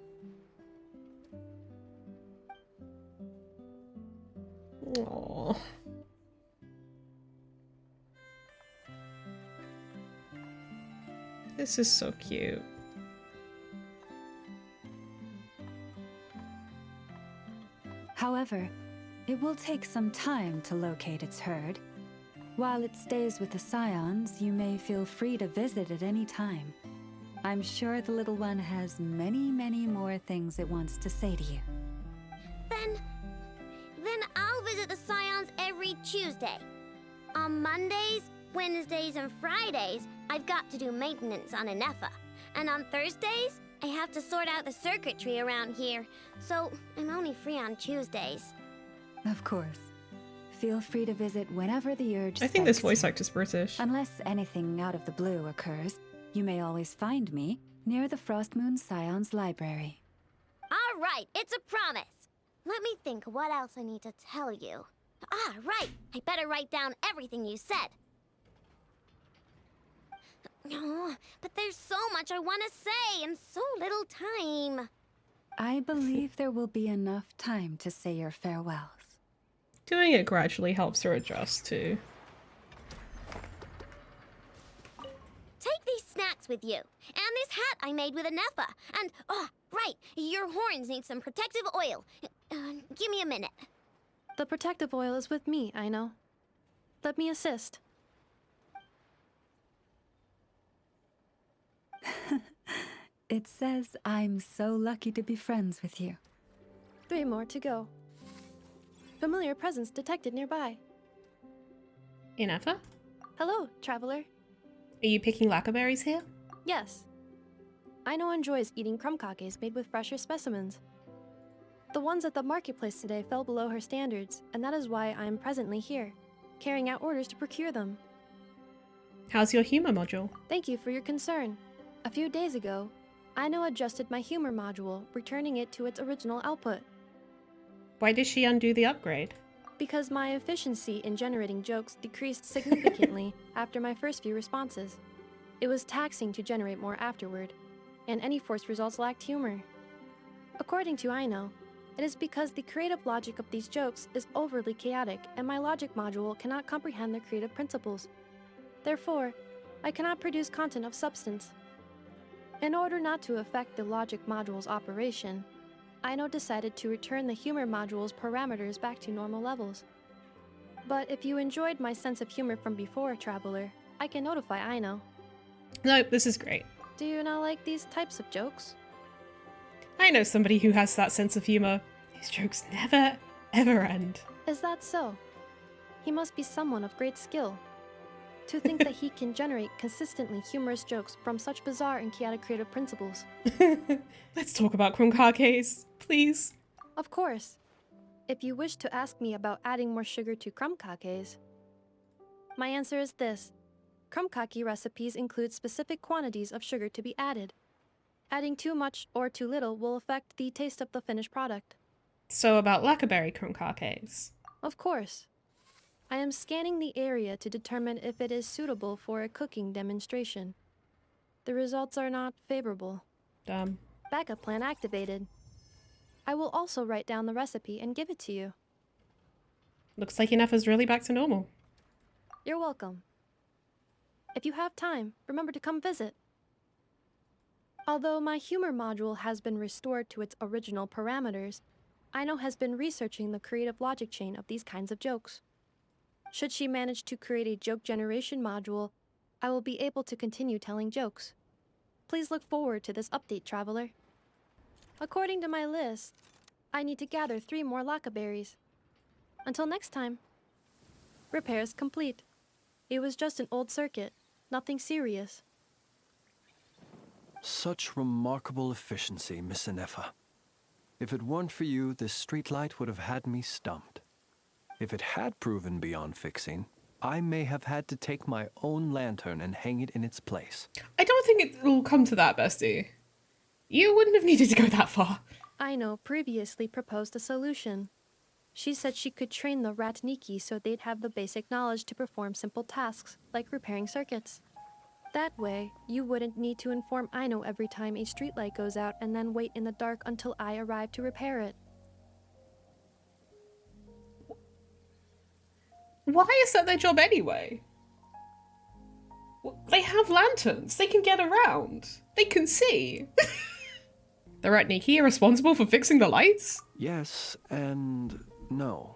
Aww. This is so cute. However, it will take some time to locate its herd. While it stays with the Scions, you may feel free to visit at any time. I'm sure the little one has many, many more things it wants to say to you. Then I'll visit the Scions every Tuesday. On Mondays, Wednesdays, and Fridays, I've got to do maintenance on Ineffa. And on Thursdays, I have to sort out the circuitry around here. So I'm only free on Tuesdays. Of course. Feel free to visit whenever the urge I think this strikes voice you. actor's British. Unless anything out of the blue occurs, you may always find me near the Frost Moon Scions Library. All right, it's a promise. Let me think what else I need to tell you. Ah, right. I better write down everything you said. Oh, but there's so much I want to say and so little time. I believe there will be enough time to say your farewells. Doing it gradually helps her adjust too. Take these snacks with you, and this hat I made with Ineffa, and, oh, right, your horns need some protective oil. Give me a minute. The protective oil is with me, Aino. Let me assist. It says I'm so lucky to be friends with you. 3 more to go. Familiar presence detected nearby. Ineffa? Hello, traveler. Are you picking lacquerberries here? Yes. Aino enjoys eating crumb kakes made with fresher specimens. The ones at the marketplace today fell below her standards, and that is why I am presently here, carrying out orders to procure them. How's your humor module? Thank you for your concern. A few days ago, Aino adjusted my humor module, returning it to its original output. Why did she undo the upgrade? Because my efficiency in generating jokes decreased significantly after my first few responses. It was taxing to generate more afterward, and any forced results lacked humor. According to Aino, it is because the creative logic of these jokes is overly chaotic and my logic module cannot comprehend their creative principles. Therefore, I cannot produce content of substance. In order not to affect the logic module's operation, Aino decided to return the humor module's parameters back to normal levels. But if you enjoyed my sense of humor from before, traveler, I can notify Aino. Nope, this is great. Do you not like these types of jokes? I know somebody who has that sense of humor. His jokes never, ever end. Is that so? He must be someone of great skill. To think that he can generate consistently humorous jokes from such bizarre and chaotic creative principles. Let's talk about crumb please. Of course. If you wish to ask me about adding more sugar to crumb kakes, my answer is this. Crumb kake recipes include specific quantities of sugar to be added. Adding too much or too little will affect the taste of the finished product. So about lacquerberry crumb kakes. Of course. I am scanning the area to determine if it is suitable for a cooking demonstration. The results are not favorable. Dumb. Backup plan activated. I will also write down the recipe and give it to you. Looks like Ineffa's really back to normal. You're welcome. If you have time, remember to come visit. Although my humor module has been restored to its original parameters, Aino has been researching the creative logic chain of these kinds of jokes. Should she manage to create a joke generation module, I will be able to continue telling jokes. Please look forward to this update, traveler. According to my list, I need to gather 3 more lacquerberries. Until next time. Repairs complete. It was just an old circuit, nothing serious. Such remarkable efficiency, Miss Ineffa. If it weren't for you, this streetlight would have had me stumped. If it had proven beyond fixing, I may have had to take my own lantern and hang it in its place. I don't think it'll come to that, bestie. You wouldn't have needed to go that far. Aino previously proposed a solution. She said she could train the Ratniki so they'd have the basic knowledge to perform simple tasks, like repairing circuits. That way, you wouldn't need to inform Aino every time a streetlight goes out and then wait in the dark until I arrive to repair it. Why is that their job anyway? Well, they have lanterns. They can get around. They can see. The Ratniki are responsible for fixing the lights? Yes and no.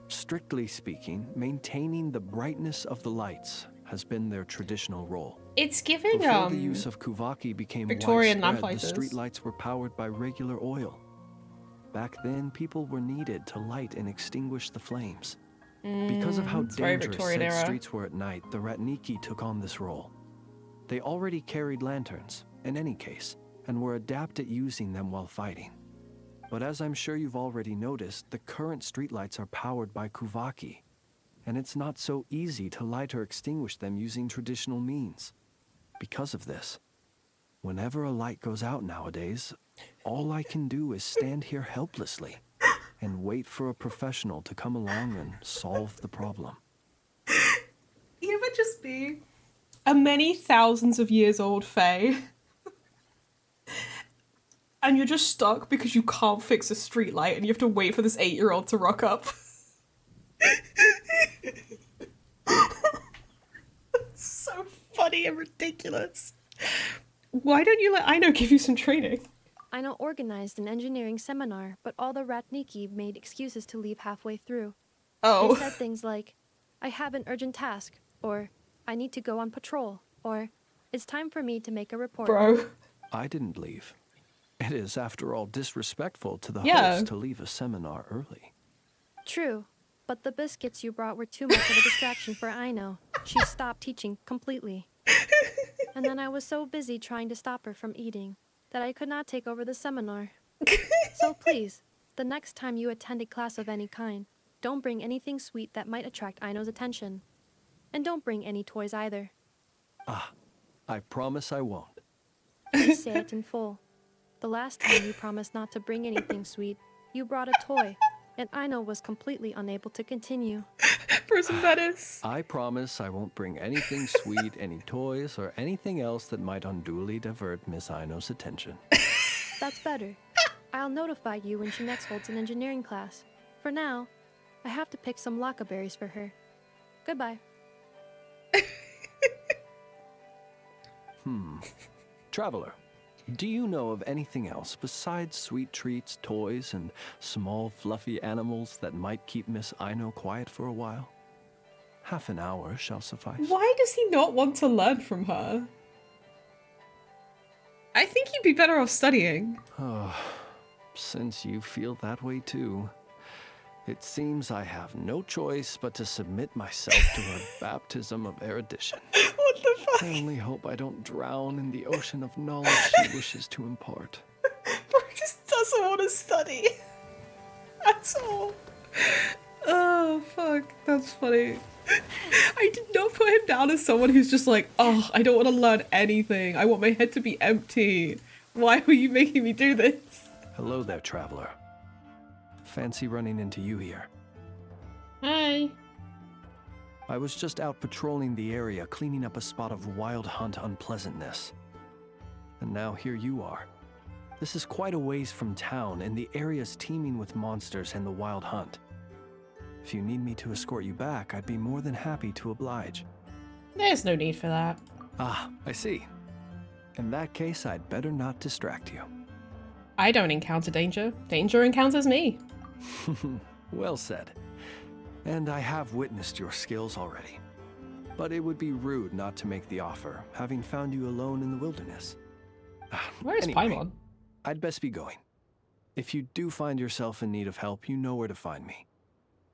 Strictly speaking, maintaining the brightness of the lights has been their traditional role. It's giving Before the use of kuvaki became Victorian widespread, lamplighters. the streetlights were powered by regular oil. Back then, people were needed to light and extinguish the flames. Because of how it's very dangerous Victorian said era. streets were at night, the Ratniki took on this role. They already carried lanterns, in any case, and were adept at using them while fighting. But as I'm sure you've already noticed, the current streetlights are powered by kuvaki, and it's not so easy to light or extinguish them using traditional means. Because of this, whenever a light goes out nowadays, all I can do is stand here helplessly and wait for a professional to come along and solve the problem. You would just be a many thousands of years old Fae. And you're just stuck because you can't fix a street light and you have to wait for this 8-year-old to rock up. So funny and ridiculous. Why don't you let Aino give you some training? Aino organized an engineering seminar, but all the Ratniki made excuses to leave halfway through. Oh. They said things like, I have an urgent task, or I need to go on patrol, or it's time for me to make a report. Bro. I didn't leave. It is, after all, disrespectful to the host to leave a seminar early. True, but the biscuits you brought were too much of a distraction for Aino. She stopped teaching completely. And then I was so busy trying to stop her from eating that I could not take over the seminar. So please, the next time you attend a class of any kind, don't bring anything sweet that might attract Aino's attention. And don't bring any toys either. Ah, I promise I won't. Please say it in full. The last time you promised not to bring anything sweet, you brought a toy, and Aino was completely unable to continue. Person Menace. I promise I won't bring anything sweet, any toys, or anything else that might unduly divert Miss Aino's attention. That's better. I'll notify you when she next holds an engineering class. For now, I have to pick some laka berries for her. Goodbye. Traveler, do you know of anything else besides sweet treats, toys, and small fluffy animals that might keep Miss Aino quiet for a while? Half an hour shall suffice. Why does he not want to learn from her? I think he'd be better off studying. Oh, since you feel that way too, it seems I have no choice but to submit myself to her baptism of erudition. What the fuck? I only hope I don't drown in the ocean of knowledge she wishes to impart. Bro just doesn't want to study. That's all. Oh, fuck. That's funny. I did not put him down as someone who's just like, oh, I don't want to learn anything. I want my head to be empty. Why were you making me do this? Hello there, traveler. Fancy running into you here. Hi. I was just out patrolling the area, cleaning up a spot of wild hunt unpleasantness. And now here you are. This is quite a ways from town, and the area's teeming with monsters and the wild hunt. If you need me to escort you back, I'd be more than happy to oblige. There's no need for that. Ah, I see. In that case, I'd better not distract you. I don't encounter danger. Danger encounters me. Well said. And I have witnessed your skills already. But it would be rude not to make the offer, having found you alone in the wilderness. Where is Anyway, Paimon? I'd best be going. If you do find yourself in need of help, you know where to find me.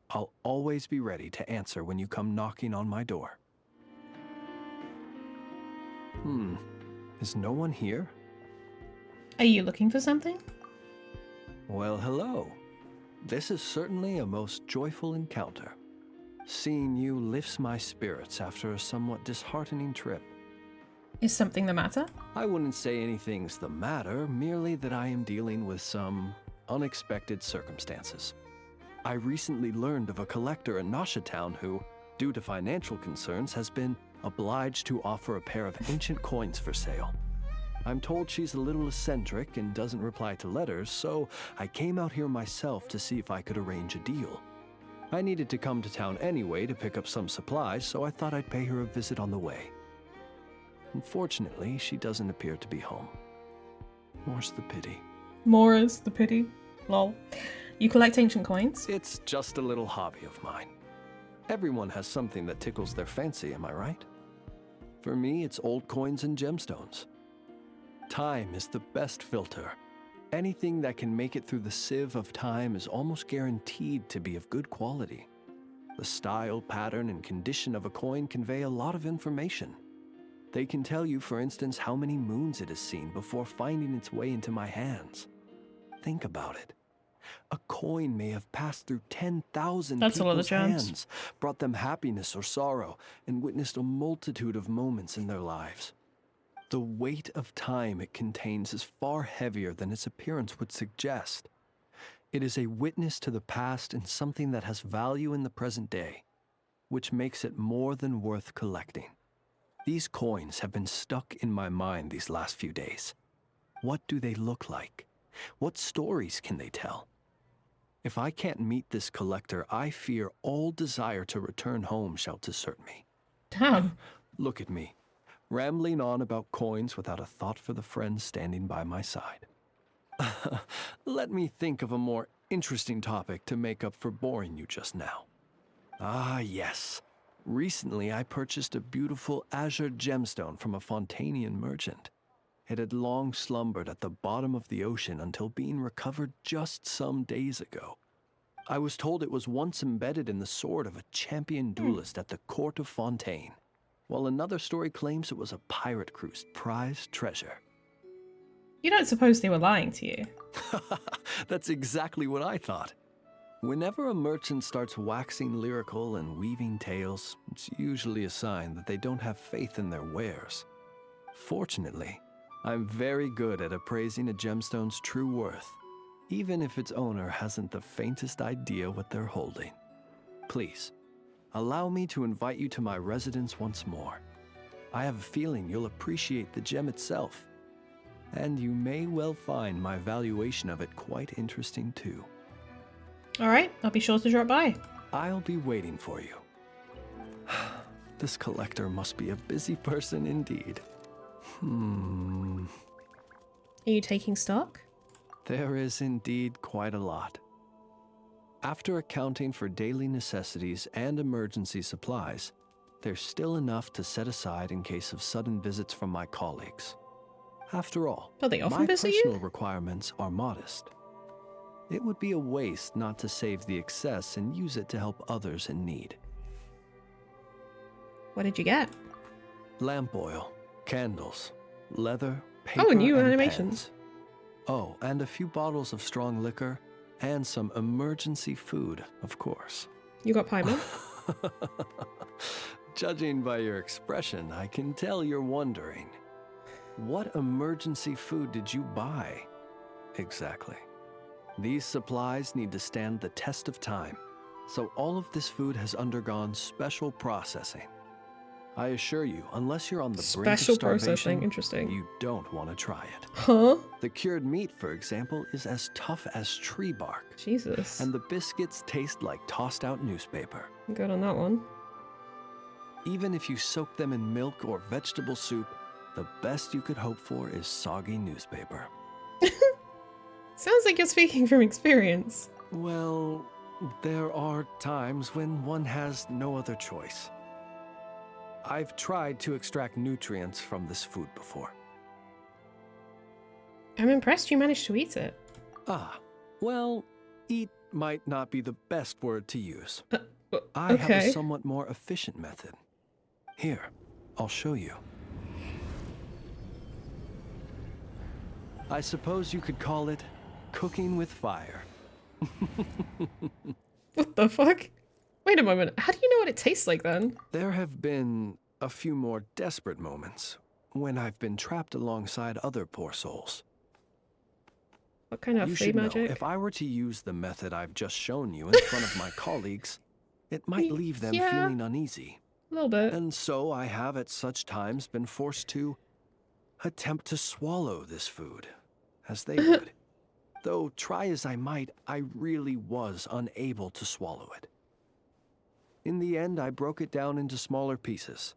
I'll always be ready to answer when you come knocking on my door. Is no one here? Are you looking for something? Well, hello. This is certainly a most joyful encounter. Seeing you lifts my spirits after a somewhat disheartening trip. Is something the matter? I wouldn't say anything's the matter, merely that I am dealing with some unexpected circumstances. I recently learned of a collector in Nasha Town who, due to financial concerns, has been obliged to offer a pair of ancient coins for sale. I'm told she's a little eccentric and doesn't reply to letters, so I came out here myself to see if I could arrange a deal. I needed to come to town anyway to pick up some supplies, so I thought I'd pay her a visit on the way. Unfortunately, she doesn't appear to be home. More's the pity. More is the pity. Lol. You collect ancient coins? It's just a little hobby of mine. Everyone has something that tickles their fancy, am I right? For me, it's old coins and gemstones. Time is the best filter. Anything that can make it through the sieve of time is almost guaranteed to be of good quality. The style, pattern, and condition of a coin convey a lot of information. They can tell you, for instance, how many moons it has seen before finding its way into my hands. Think about it. A coin may have passed through 10,000 people's hands, brought them happiness or sorrow, and witnessed a multitude of moments in their lives. The weight of time it contains is far heavier than its appearance would suggest. It is a witness to the past and something that has value in the present day, which makes it more than worth collecting. These coins have been stuck in my mind these last few days. What do they look like? What stories can they tell? If I can't meet this collector, I fear all desire to return home shall desert me. Damn. Look at me, rambling on about coins without a thought for the friend standing by my side. Let me think of a more interesting topic to make up for boring you just now. Ah, yes. Recently, I purchased a beautiful azure gemstone from a Fontanian merchant. It had long slumbered at the bottom of the ocean until being recovered just some days ago. I was told it was once embedded in the sword of a champion duelist at the court of Fontaine, while another story claims it was a pirate crew's prized treasure. You don't suppose they were lying to you? That's exactly what I thought. Whenever a merchant starts waxing lyrical and weaving tales, it's usually a sign that they don't have faith in their wares. Fortunately, I'm very good at appraising a gemstone's true worth, even if its owner hasn't the faintest idea what they're holding. Please, allow me to invite you to my residence once more. I have a feeling you'll appreciate the gem itself, and you may well find my valuation of it quite interesting too. Alright, I'll be sure to drop by. I'll be waiting for you. This collector must be a busy person indeed. Are you taking stock? There is indeed quite a lot. After accounting for daily necessities and emergency supplies, there's still enough to set aside in case of sudden visits from my colleagues. After all, Oh, they often my visit personal you? requirements are modest. It would be a waste not to save the excess and use it to help others in need. What did you get? Lamp oil, candles, leather, paper, new and animations. pens. Oh, and a few bottles of strong liquor, and some emergency food, of course. You got Paimon? Judging by your expression, I can tell you're wondering. What emergency food did you buy? Exactly. These supplies need to stand the test of time, so all of this food has undergone special processing. I assure you, unless you're on the brink of Special starvation, processing, interesting. you don't want to try it. Huh? The cured meat, for example, is as tough as tree bark, Jesus. and the biscuits taste like tossed-out newspaper. Good on that one. Even if you soak them in milk or vegetable soup, the best you could hope for is soggy newspaper. Sounds like you're speaking from experience. Well, there are times when one has no other choice. I've tried to extract nutrients from this food before. I'm impressed you managed to eat it. Ah, well, eat might not be the best word to use. Okay. I have a somewhat more efficient method. Here, I'll show you. I suppose you could call it cooking with fire. What the fuck? Wait a moment, how do you know what it tastes like then? There have been a few more desperate moments when I've been trapped alongside other poor souls. What kind of You flea should know, magic? if I were to use the method I've just shown you in front of my colleagues, it might leave them Yeah. feeling uneasy. A little bit. And so I have at such times been forced to attempt to swallow this food, as they would. Though try as I might, I really was unable to swallow it. In the end, I broke it down into smaller pieces,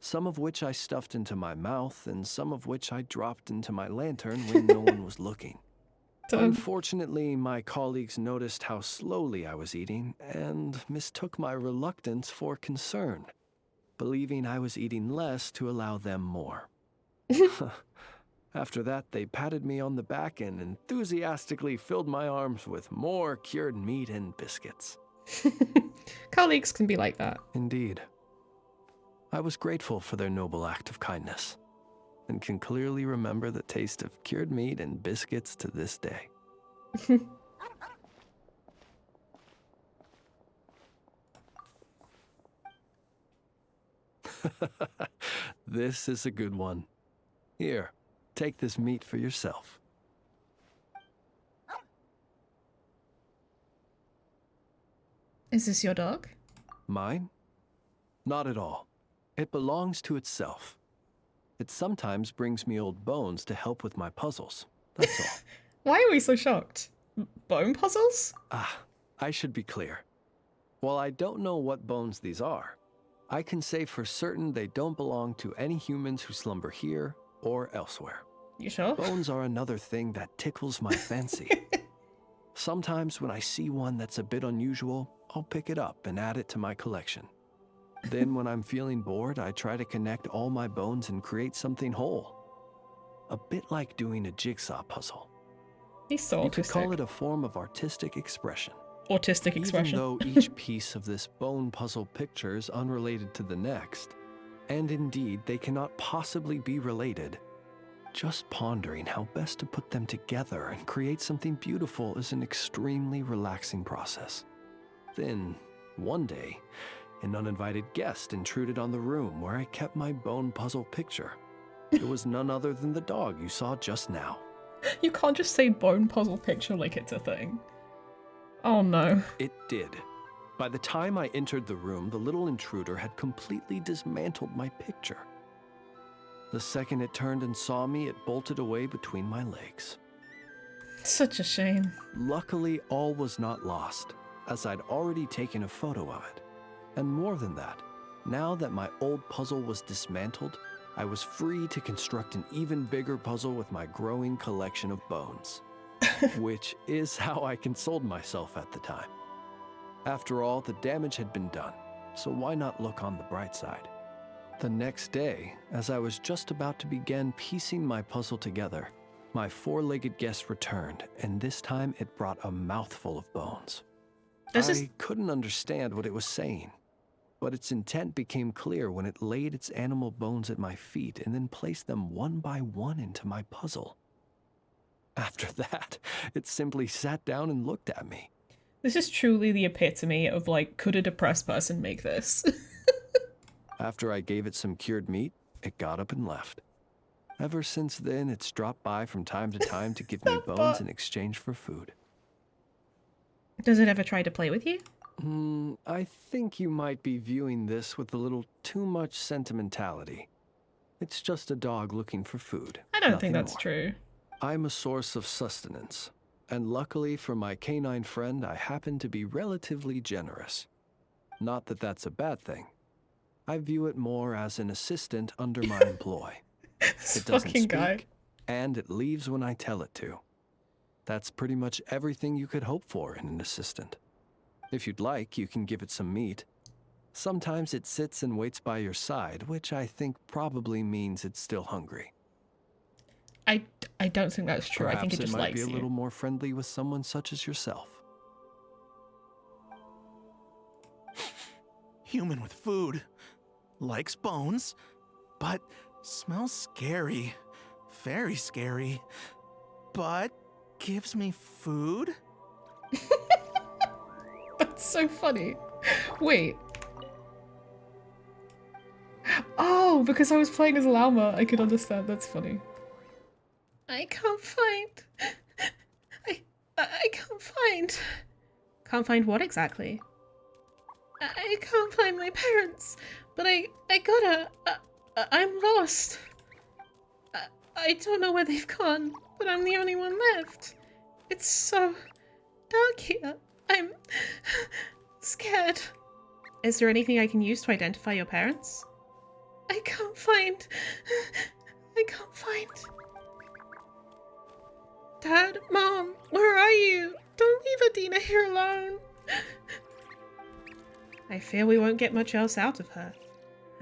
some of which I stuffed into my mouth and some of which I dropped into my lantern when no one was looking. Done. Unfortunately, my colleagues noticed how slowly I was eating and mistook my reluctance for concern, believing I was eating less to allow them more. After that, they patted me on the back and enthusiastically filled my arms with more cured meat and biscuits. Colleagues can be like that. Indeed. I was grateful for their noble act of kindness, and can clearly remember the taste of cured meat and biscuits to this day. This is a good one. Here, take this meat for yourself. Is this your dog? Mine? Not at all. It belongs to itself. It sometimes brings me old bones to help with my puzzles. That's all. Why are we so shocked? Bone puzzles? I should be clear. While I don't know what bones these are, I can say for certain they don't belong to any humans who slumber here or elsewhere. You sure? Bones are another thing that tickles my fancy. Sometimes when I see one that's a bit unusual, I'll pick it up and add it to my collection. Then when I'm feeling bored, I try to connect all my bones and create something whole. A bit like doing a jigsaw puzzle. He's so autistic. You could call it a form of artistic expression. Autistic expression. Even though each piece of this bone puzzle picture is unrelated to the next, and indeed they cannot possibly be related, just pondering how best to put them together and create something beautiful is an extremely relaxing process. Then, one day, an uninvited guest intruded on the room where I kept my bone puzzle picture. It was none other than the dog you saw just now. You can't just say bone puzzle picture like it's a thing. Oh no. It did. By the time I entered the room, the little intruder had completely dismantled my picture. The second it turned and saw me, it bolted away between my legs. Such a shame. Luckily, all was not lost, as I'd already taken a photo of it. And more than that, now that my old puzzle was dismantled, I was free to construct an even bigger puzzle with my growing collection of bones. Which is how I consoled myself at the time. After all, the damage had been done, so why not look on the bright side? The next day, as I was just about to begin piecing my puzzle together, my four-legged guest returned, and this time it brought a mouthful of bones. I couldn't understand what it was saying, but its intent became clear when it laid its animal bones at my feet and then placed them one by one into my puzzle. After that, it simply sat down and looked at me. This is truly the epitome of, like, could a depressed person make this? After I gave it some cured meat, it got up and left. Ever since then, it's dropped by from time to time to give me bones in exchange for food. Does it ever try to play with you? I think you might be viewing this with a little too much sentimentality. It's just a dog looking for food. I don't think that's more. True. I'm a source of sustenance, and luckily for my canine friend, I happen to be relatively generous. Not that that's a bad thing. I view it more as an assistant under my employ. It doesn't speak, and it leaves when I tell it to. That's pretty much everything you could hope for in an assistant. If you'd like, you can give it some meat. Sometimes it sits and waits by your side, which I think probably means it's still hungry. I don't think that's true. Perhaps I think it just likes might be you. a little more friendly with someone such as yourself. Human with food. Likes bones, but smells scary. Very scary. But gives me food? That's so funny. Wait. Oh, because I was playing as Lauma, I could understand. That's funny. I can't find... I can't find... Can't find what exactly? I can't find my parents, but I gotta... I'm lost. I don't know where they've gone, but I'm the only one left. It's so dark here. I'm scared. Is there anything I can use to identify your parents? I can't find... Dad, Mom, where are you? Don't leave Adina here alone. I fear we won't get much else out of her.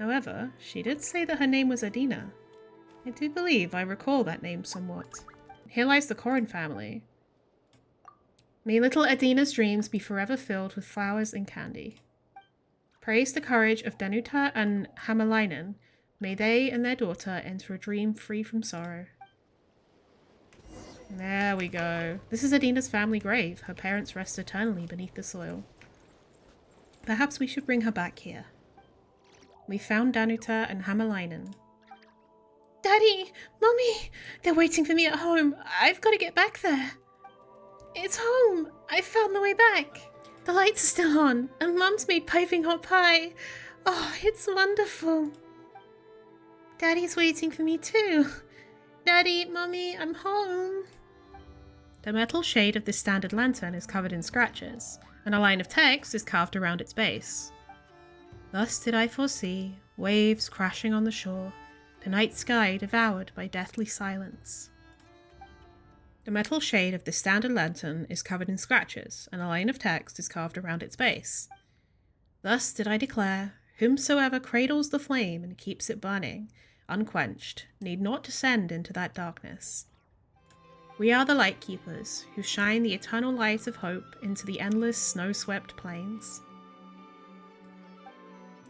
However, she did say that her name was Adina. I do believe I recall that name somewhat. Here lies the Corrin family. May little Adina's dreams be forever filled with flowers and candy. Praise the courage of Danuta and Hämäläinen. May they and their daughter enter a dream free from sorrow. There we go. This is Adina's family grave. Her parents rest eternally beneath the soil. Perhaps we should bring her back here. We found Danuta and Hämäläinen. Daddy! Mommy! They're waiting for me at home. I've got to get back there. It's home. I found the way back. The lights are still on, and Mum's made piping hot pie. Oh, it's wonderful. Daddy's waiting for me too. Daddy, Mummy, I'm home. The metal shade of this standard lantern is covered in scratches, and a line of text is carved around its base. Thus did I foresee waves crashing on the shore, the night sky devoured by deathly silence. The metal shade of this standard lantern is covered in scratches, and a line of text is carved around its base. Thus did I declare, whomsoever cradles the flame and keeps it burning, unquenched, need not descend into that darkness. We are the Lightkeepers, who shine the eternal light of hope into the endless snow-swept plains.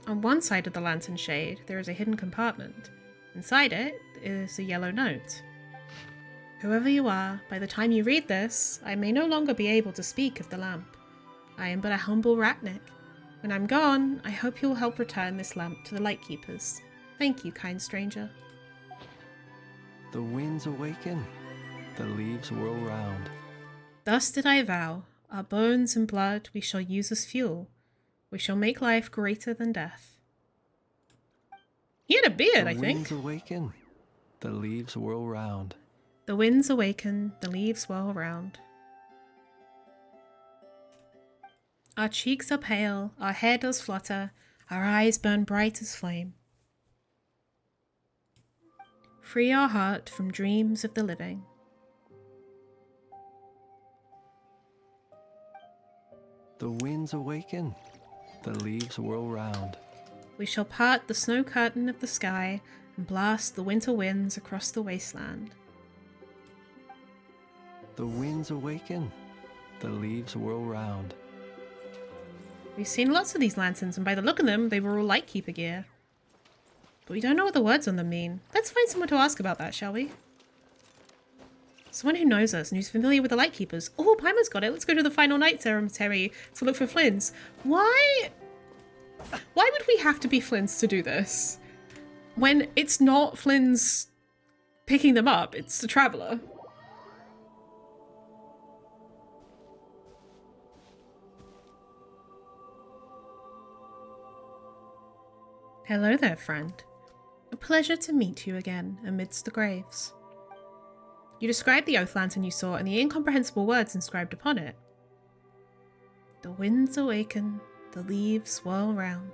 On one side of the lantern shade, there is a hidden compartment. Inside it is a yellow note. Whoever you are, by the time you read this, I may no longer be able to speak of the lamp. I am but a humble ratnik. When I'm gone, I hope you will help return this lamp to the Lightkeepers. Thank you, kind stranger. The winds awaken, the leaves whirl round. Thus did I vow, our bones and blood we shall use as fuel. We shall make life greater than death. He had a beard, I think. The winds awaken, the leaves whirl round. The winds awaken, the leaves whirl round. Our cheeks are pale, our hair does flutter, our eyes burn bright as flame. Free our heart from dreams of the living. The winds awaken, the leaves whirl round. We shall part the snow curtain of the sky and blast the winter winds across the wasteland. The winds awaken, the leaves whirl round. We've seen lots of these lanterns, and by the look of them, they were all Lightkeeper gear. But we don't know what the words on them mean. Let's find someone to ask about that, shall we? Someone who knows us and who's familiar with the Lightkeepers. Oh, Paimon's got it. Let's go to the final night cemetery to look for Flins. Why would we have to be Flins to do this? When it's not Flins picking them up, it's the Traveller. Hello there, friend. A pleasure to meet you again amidst the graves. You described the oath lantern you saw and the incomprehensible words inscribed upon it. The winds awaken, the leaves whirl round.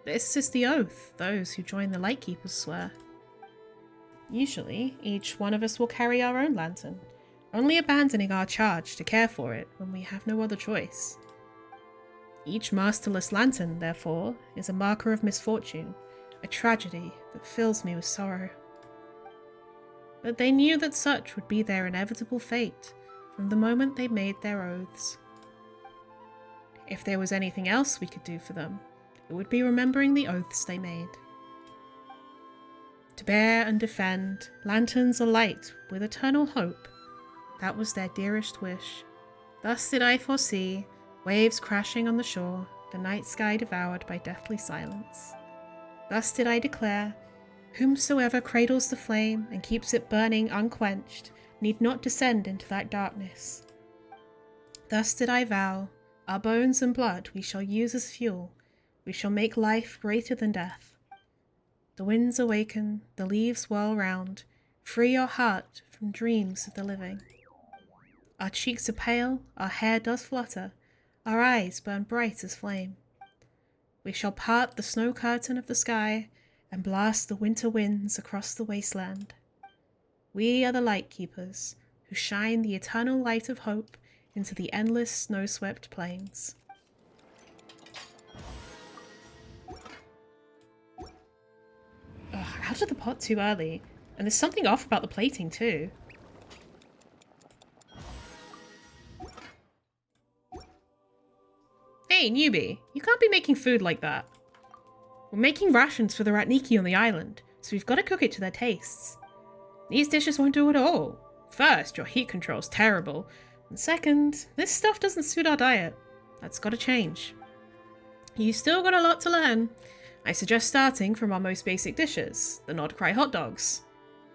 This is the oath those who join the Lightkeepers swear. Usually, each one of us will carry our own lantern, only abandoning our charge to care for it when we have no other choice. Each masterless lantern, therefore, is a marker of misfortune, a tragedy that fills me with sorrow. But they knew that such would be their inevitable fate from the moment they made their oaths. If there was anything else we could do for them, it would be remembering the oaths they made. To bear and defend, lanterns alight with eternal hope. That was their dearest wish. Thus did I foresee waves crashing on the shore, the night sky devoured by deathly silence. Thus did I declare, whomsoever cradles the flame and keeps it burning unquenched need not descend into that darkness. Thus did I vow, our bones and blood we shall use as fuel, we shall make life greater than death. The winds awaken, the leaves whirl round, free your heart from dreams of the living. Our cheeks are pale, our hair does flutter, our eyes burn bright as flame. We shall part the snow curtain of the sky and blast the winter winds across the wasteland. We are the Lightkeepers, who shine the eternal light of hope into the endless snow-swept plains. Out of the pot too early. And there's something off about the plating too. Hey, newbie, you can't be making food like that. We're making rations for the Ratniki on the island, so we've got to cook it to their tastes. These dishes won't do at all. First, your heat control's terrible, and second, this stuff doesn't suit our diet. That's got to change. You still got a lot to learn. I suggest starting from our most basic dishes, the nodkrai hot dogs.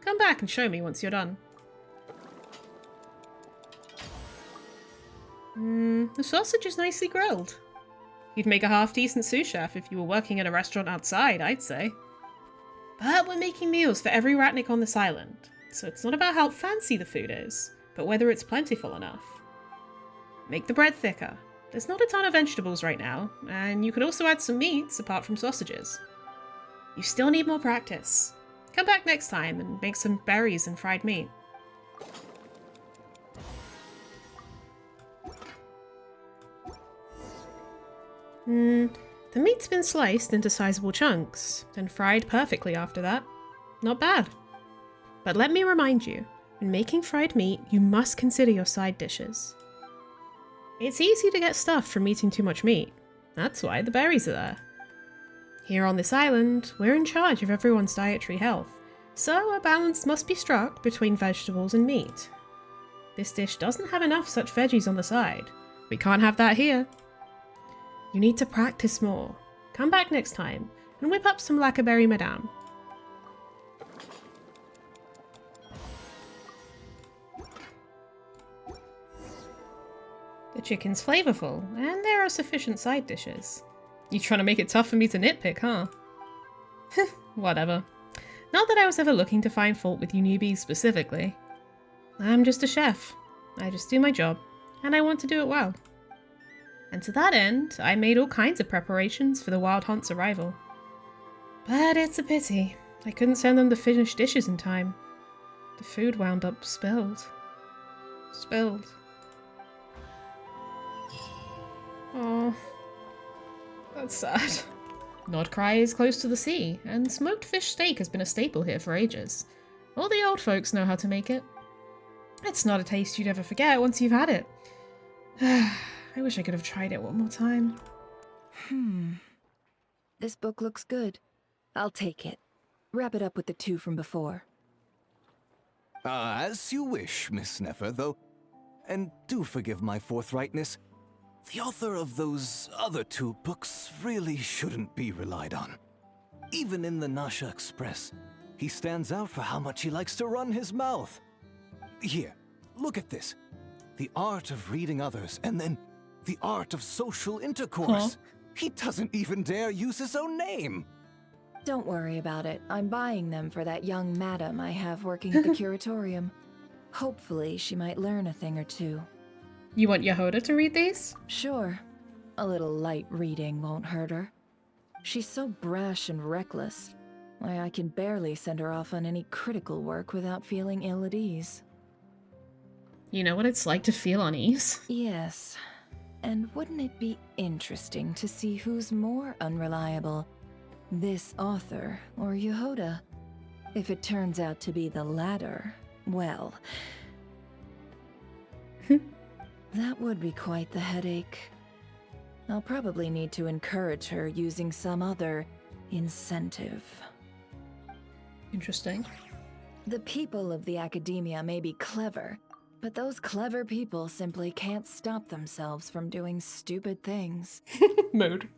Come back and show me once you're done. The sausage is nicely grilled. You'd make a half-decent sous chef if you were working in a restaurant outside, I'd say. But we're making meals for every ratnik on this island, so it's not about how fancy the food is, but whether it's plentiful enough. Make the bread thicker. There's not a ton of vegetables right now, and you could also add some meats apart from sausages. You still need more practice. Come back next time and make some berries and fried meat. The meat's been sliced into sizable chunks, and fried perfectly after that. Not bad. But let me remind you, when making fried meat, you must consider your side dishes. It's easy to get stuffed from eating too much meat. That's why the berries are there. Here on this island, we're in charge of everyone's dietary health, so a balance must be struck between vegetables and meat. This dish doesn't have enough such veggies on the side. We can't have that here. You need to practice more. Come back next time and whip up some lacquerberry madame. The chicken's flavorful, and there are sufficient side dishes. You trying to make it tough for me to nitpick, huh? Whatever. Not that I was ever looking to find fault with you newbies specifically. I'm just a chef. I just do my job, and I want to do it well. And to that end, I made all kinds of preparations for the Wild Hunt's arrival. But it's a pity. I couldn't send them the finished dishes in time. The food wound up spilled. Spilled. Oh, that's sad. Nodkrai is close to the sea, and smoked fish steak has been a staple here for ages. All the old folks know how to make it. It's not a taste you'd ever forget once you've had it. I wish I could have tried it one more time. This book looks good. I'll take it. Wrap it up with the 2 from before. As you wish, Miss Nefer, though. And do forgive my forthrightness. The author of those other 2 books really shouldn't be relied on. Even in the Nasha Express, he stands out for how much he likes to run his mouth. Here, look at this. The art of reading others, and then the art of social intercourse. He doesn't even dare use his own name. Don't worry about it. I'm buying them for that young madam I have working at the curatorium. Hopefully, she might learn a thing or 2. You want Jahoda to read these? Sure. A little light reading won't hurt her. She's so brash and reckless. Why, I can barely send her off on any critical work without feeling ill at ease. You know what it's like to feel unease? Yes. And wouldn't it be interesting to see who's more unreliable? This author or Jahoda? If it turns out to be the latter, well... that would be quite the headache. I'll probably need to encourage her using some other incentive. Interesting. The people of the academia may be clever, but those clever people simply can't stop themselves from doing stupid things. Mood.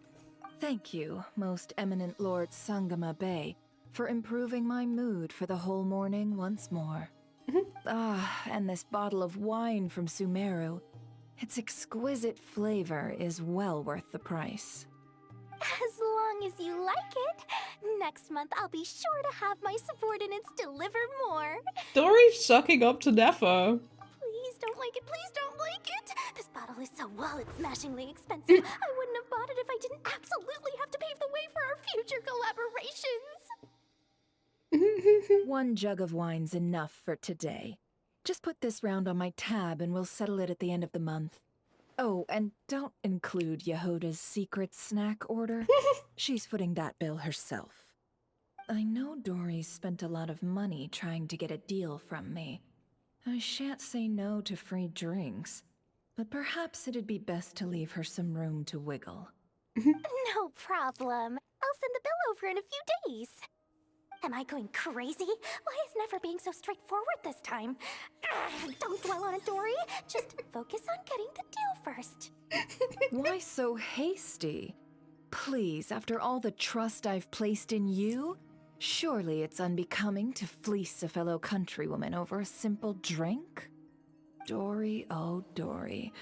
Thank you, most eminent Lord Sangama Bey, for improving my mood for the whole morning once more. And this bottle of wine from Sumeru. Its exquisite flavor is well worth the price. As long as you like it. Next month, I'll be sure to have my subordinates deliver more. Dori's sucking up to Nefer. Please don't like it. Please don't like it. This bottle is so it's smashingly expensive. I wouldn't have bought it if I didn't absolutely have to pave the way for our future collaborations. 1 jug of wine's enough for today. Just put this round on my tab and we'll settle it at the end of the month. Oh, and don't include Jahoda's secret snack order. She's footing that bill herself. I know Dori's spent a lot of money trying to get a deal from me. I shan't say no to free drinks, but perhaps it'd be best to leave her some room to wiggle. No problem. I'll send the bill over in a few days. Am I going crazy? Why is Nefer being so straightforward this time? Don't dwell on it, Dori. Just focus on getting the deal first. Why so hasty? Please, after all the trust I've placed in you, surely it's unbecoming to fleece a fellow countrywoman over a simple drink? Dori, oh Dori,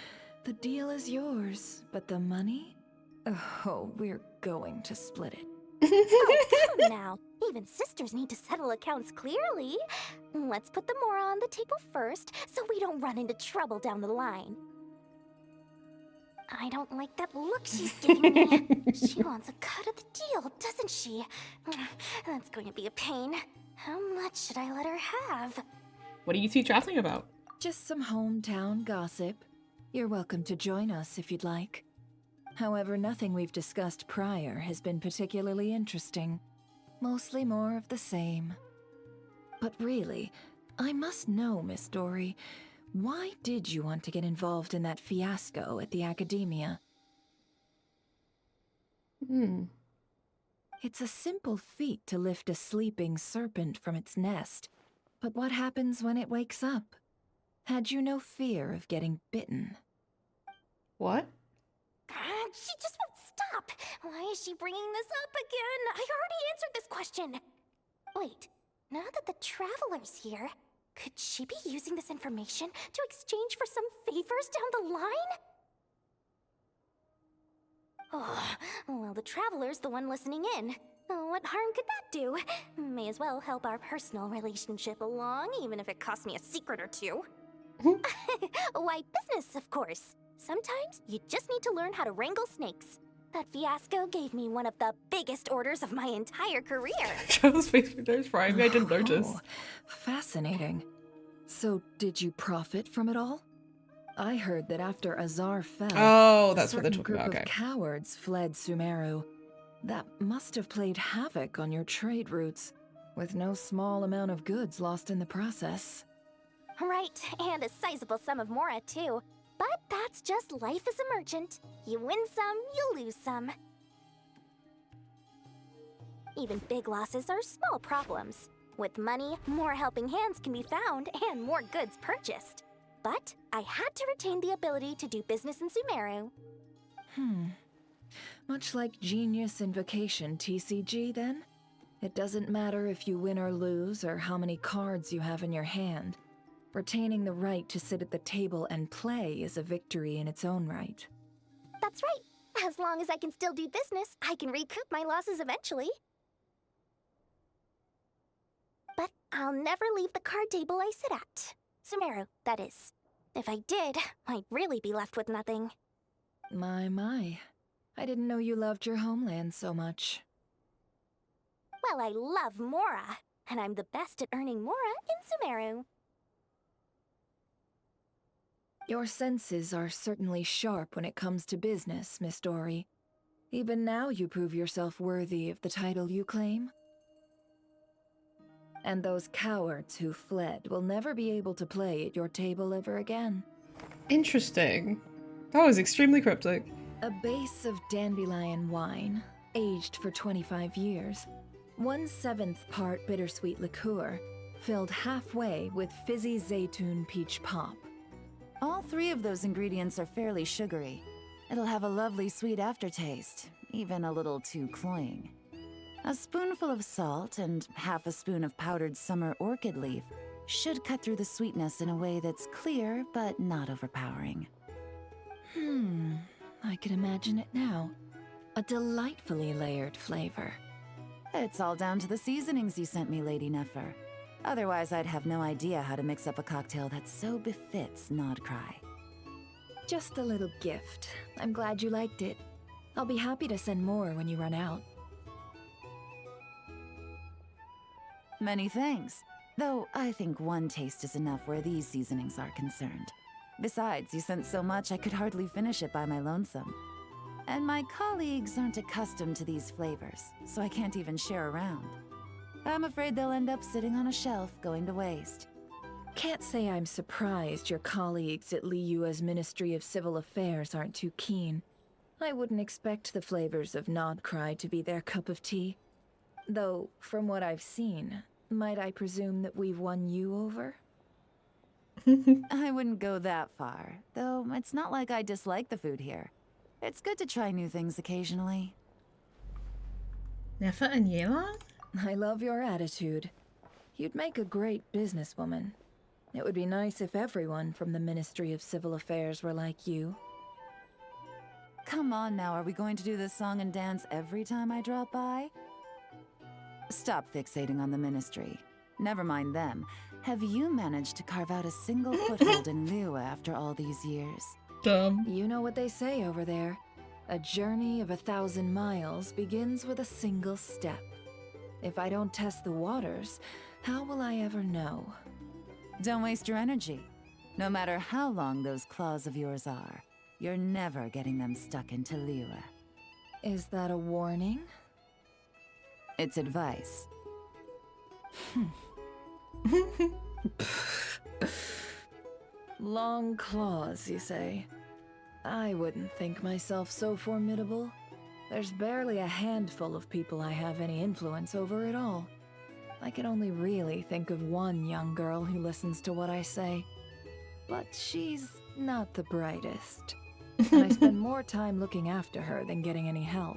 The deal is yours, but the money? Oh, we're going to split it. Oh, come now. Even sisters need to settle accounts clearly. Let's put the mora on the table first, so we don't run into trouble down the line. I don't like that look she's giving me. She wants a cut of the deal, doesn't she? That's going to be a pain. How much should I let her have? What are you two chatting about? Just some hometown gossip. You're welcome to join us if you'd like. However, nothing we've discussed prior has been particularly interesting. Mostly more of the same. But really, I must know, Miss Dori, why did you want to get involved in that fiasco at the academia? It's a simple feat to lift a sleeping serpent from its nest. But what happens when it wakes up? Had you no fear of getting bitten? What? She just won't stop. Why is she bringing this up again? I already answered this question. Wait, now that the Traveler's here, could she be using this information to exchange for some favors down the line? Oh, well, the Traveler's the one listening in. What harm could that do? May as well help our personal relationship along, even if it costs me a secret or two. Why, business, of course. Sometimes you just need to learn how to wrangle snakes. That fiasco gave me one of the biggest orders of my entire career. Joe's face with those frying, I didn't notice. Oh, fascinating. So, did you profit from it all? I heard that after Azar fell, Oh, that's what they're a talking group about, okay. of cowards fled Sumeru. That must have played havoc on your trade routes, with no small amount of goods lost in the process. Right, and a sizable sum of mora, too. But that's just life as a merchant. You win some, you lose some. Even big losses are small problems. With money, more helping hands can be found and more goods purchased. But I had to retain the ability to do business in Sumeru. Much like Genius Invocation TCG, then? It doesn't matter if you win or lose or how many cards you have in your hand. Retaining the right to sit at the table and play is a victory in its own right. That's right. As long as I can still do business, I can recoup my losses eventually. But I'll never leave the card table I sit at. Sumeru, that is. If I did, I'd really be left with nothing. My. I didn't know you loved your homeland so much. Well, I love mora, and I'm the best at earning mora in Sumeru. Your senses are certainly sharp when it comes to business, Miss Dori. Even now you prove yourself worthy of the title you claim. And those cowards who fled will never be able to play at your table ever again. Interesting. That was extremely cryptic. A base of dandelion wine, aged for 25 years. 1/7 part bittersweet liqueur, filled halfway with fizzy zaytun peach pop. All three of those ingredients are fairly sugary. It'll have a lovely sweet aftertaste, even a little too cloying. A spoonful of salt and half a spoon of powdered summer orchid leaf should cut through the sweetness in a way that's clear but not overpowering. I can imagine it now. A delightfully layered flavor. It's all down to the seasonings you sent me, Lady Nefer. Otherwise, I'd have no idea how to mix up a cocktail that so befits nodkrai. Just a little gift. I'm glad you liked it. I'll be happy to send more when you run out. Many thanks. Though I think one taste is enough where these seasonings are concerned. Besides, you sent so much I could hardly finish it by my lonesome. And my colleagues aren't accustomed to these flavors, so I can't even share around. I'm afraid they'll end up sitting on a shelf, going to waste. Can't say I'm surprised your colleagues at Liyua's Ministry of Civil Affairs aren't too keen. I wouldn't expect the flavors of nodkrai to be their cup of tea. Though, from what I've seen, might I presume that we've won you over? I wouldn't go that far, though it's not like I dislike the food here. It's good to try new things occasionally. Nefer and Yelan? I love your attitude. You'd make a great businesswoman. It would be nice if everyone from the Ministry of Civil Affairs were like you. Come on now, are we going to do this song and dance every time I drop by? Stop fixating on the ministry. Never mind them. Have you managed to carve out a single foothold in Liyue after all these years? Dumb. You know what they say over there. A journey of 1,000 miles begins with a single step. If I don't test the waters, how will I ever know? Don't waste your energy. No matter how long those claws of yours are, you're never getting them stuck into Liyue. Is that a warning? It's advice. Long claws, you say? I wouldn't think myself so formidable. There's barely a handful of people I have any influence over at all. I can only really think of one young girl who listens to what I say. But she's not the brightest. And I spend more time looking after her than getting any help.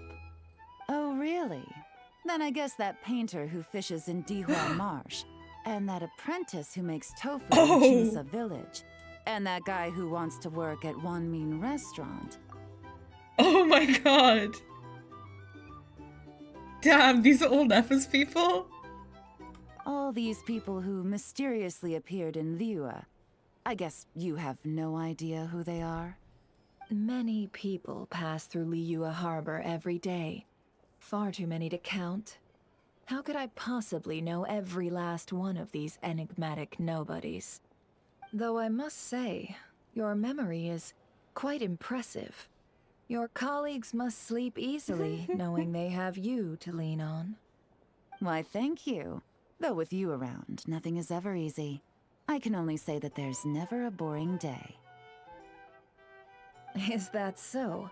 Oh, really? Then I guess that painter who fishes in Dihua Marsh, and that apprentice who makes tofu in Chinsa Village, and that guy who wants to work at Wanmin Restaurant. Oh my god. Damn, these are all Nefer's people? All these people who mysteriously appeared in Liyue. I guess you have no idea who they are? Many people pass through Liyue Harbor every day. Far too many to count. How could I possibly know every last one of these enigmatic nobodies? Though I must say, your memory is quite impressive. Your colleagues must sleep easily knowing they have you to lean on. Why, thank you. Though with you around, nothing is ever easy. I can only say that there's never a boring day. Is that so?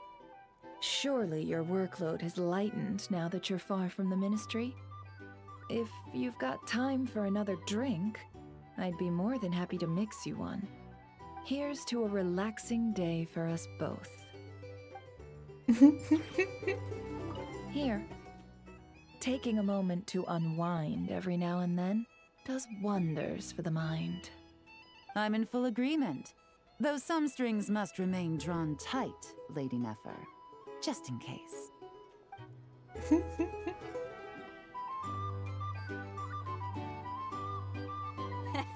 Surely your workload has lightened now that you're far from the ministry? If you've got time for another drink, I'd be more than happy to mix you one. Here's to a relaxing day for us both. Here. Taking a moment to unwind every now and then does wonders for the mind. I'm in full agreement. Though some strings must remain drawn tight, Lady Nefer. Just in case.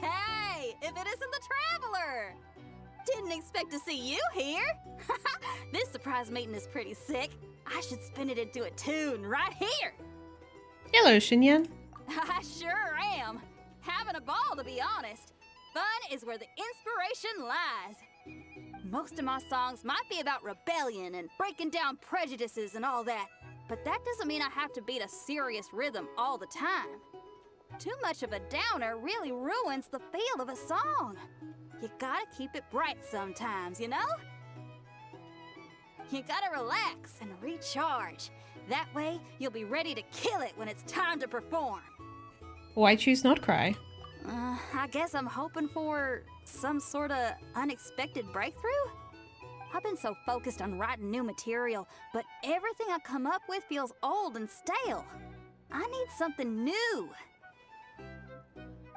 Hey! If it isn't the Traveler! Didn't expect to see you here! This surprise meeting is pretty sick. I should spin it into a tune right here! Hello, Xinyan. I sure am. Having a ball, to be honest. Fun is where the inspiration lies. Most of my songs might be about rebellion and breaking down prejudices and all that, but that doesn't mean I have to beat a serious rhythm all the time. Too much of a downer really ruins the feel of a song. You gotta keep it bright sometimes, you know? You gotta relax and recharge. That way, you'll be ready to kill it when it's time to perform. Why choose nodkrai? I guess I'm hoping for some sort of unexpected breakthrough? I've been so focused on writing new material, but everything I come up with feels old and stale. I need something new.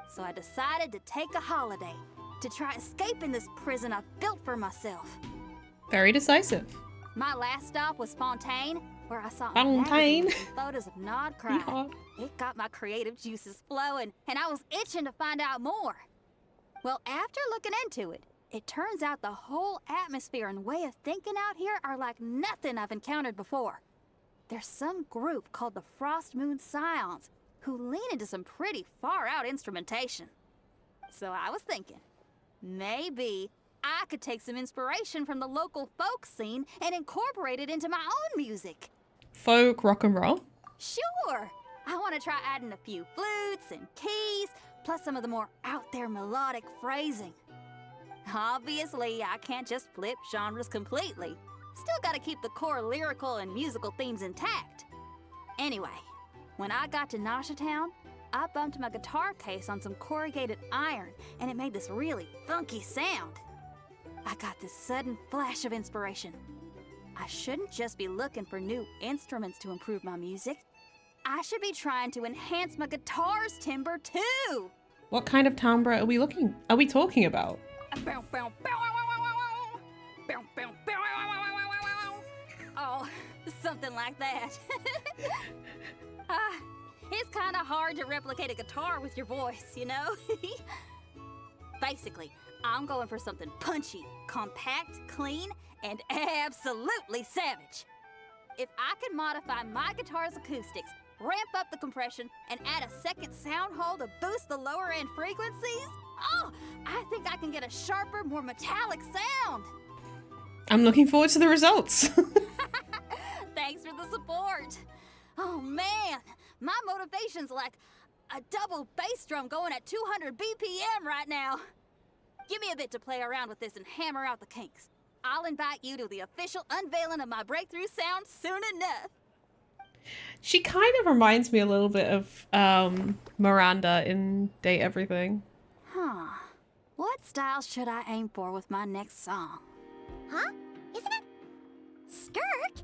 So I decided to take a holiday, to try escaping this prison I've built for myself. Very decisive. My last stop was Fontaine, where I saw Fontaine. magazines and photos of nodkrai. Yeah. It got my creative juices flowing, and I was itching to find out more. Well, after looking into it, it turns out the whole atmosphere and way of thinking out here are like nothing I've encountered before. There's some group called the Frost Moon Scions who lean into some pretty far-out instrumentation. So I was thinking, maybe I could take some inspiration from the local folk scene and incorporate it into my own music. Folk rock and roll? Sure! I want to try adding a few flutes and keys, plus some of the more out-there melodic phrasing. Obviously, I can't just flip genres completely. Still gotta keep the core lyrical and musical themes intact. Anyway, when I got to Nasha Town, I bumped my guitar case on some corrugated iron, and it made this really funky sound. I got this sudden flash of inspiration. I shouldn't just be looking for new instruments to improve my music. I should be trying to enhance my guitar's timbre too. What kind of timbre are we talking about? something like that. It's kind of hard to replicate a guitar with your voice, you know? Basically, I'm going for something punchy, compact, clean, and absolutely savage. If I can modify my guitar's acoustics, ramp up the compression, and add a second sound hole to boost the lower end frequencies, oh, I think I can get a sharper, more metallic sound. I'm looking forward to the results. Thanks for the support. Oh man, my motivation's like a double bass drum going at 200 BPM right now. Give me a bit to play around with this and hammer out the kinks. I'll invite you to the official unveiling of my breakthrough sound soon enough. She kind of reminds me a little bit of Miranda in Date Everything. Huh. What style should I aim for with my next song? Huh? Isn't it Skirk?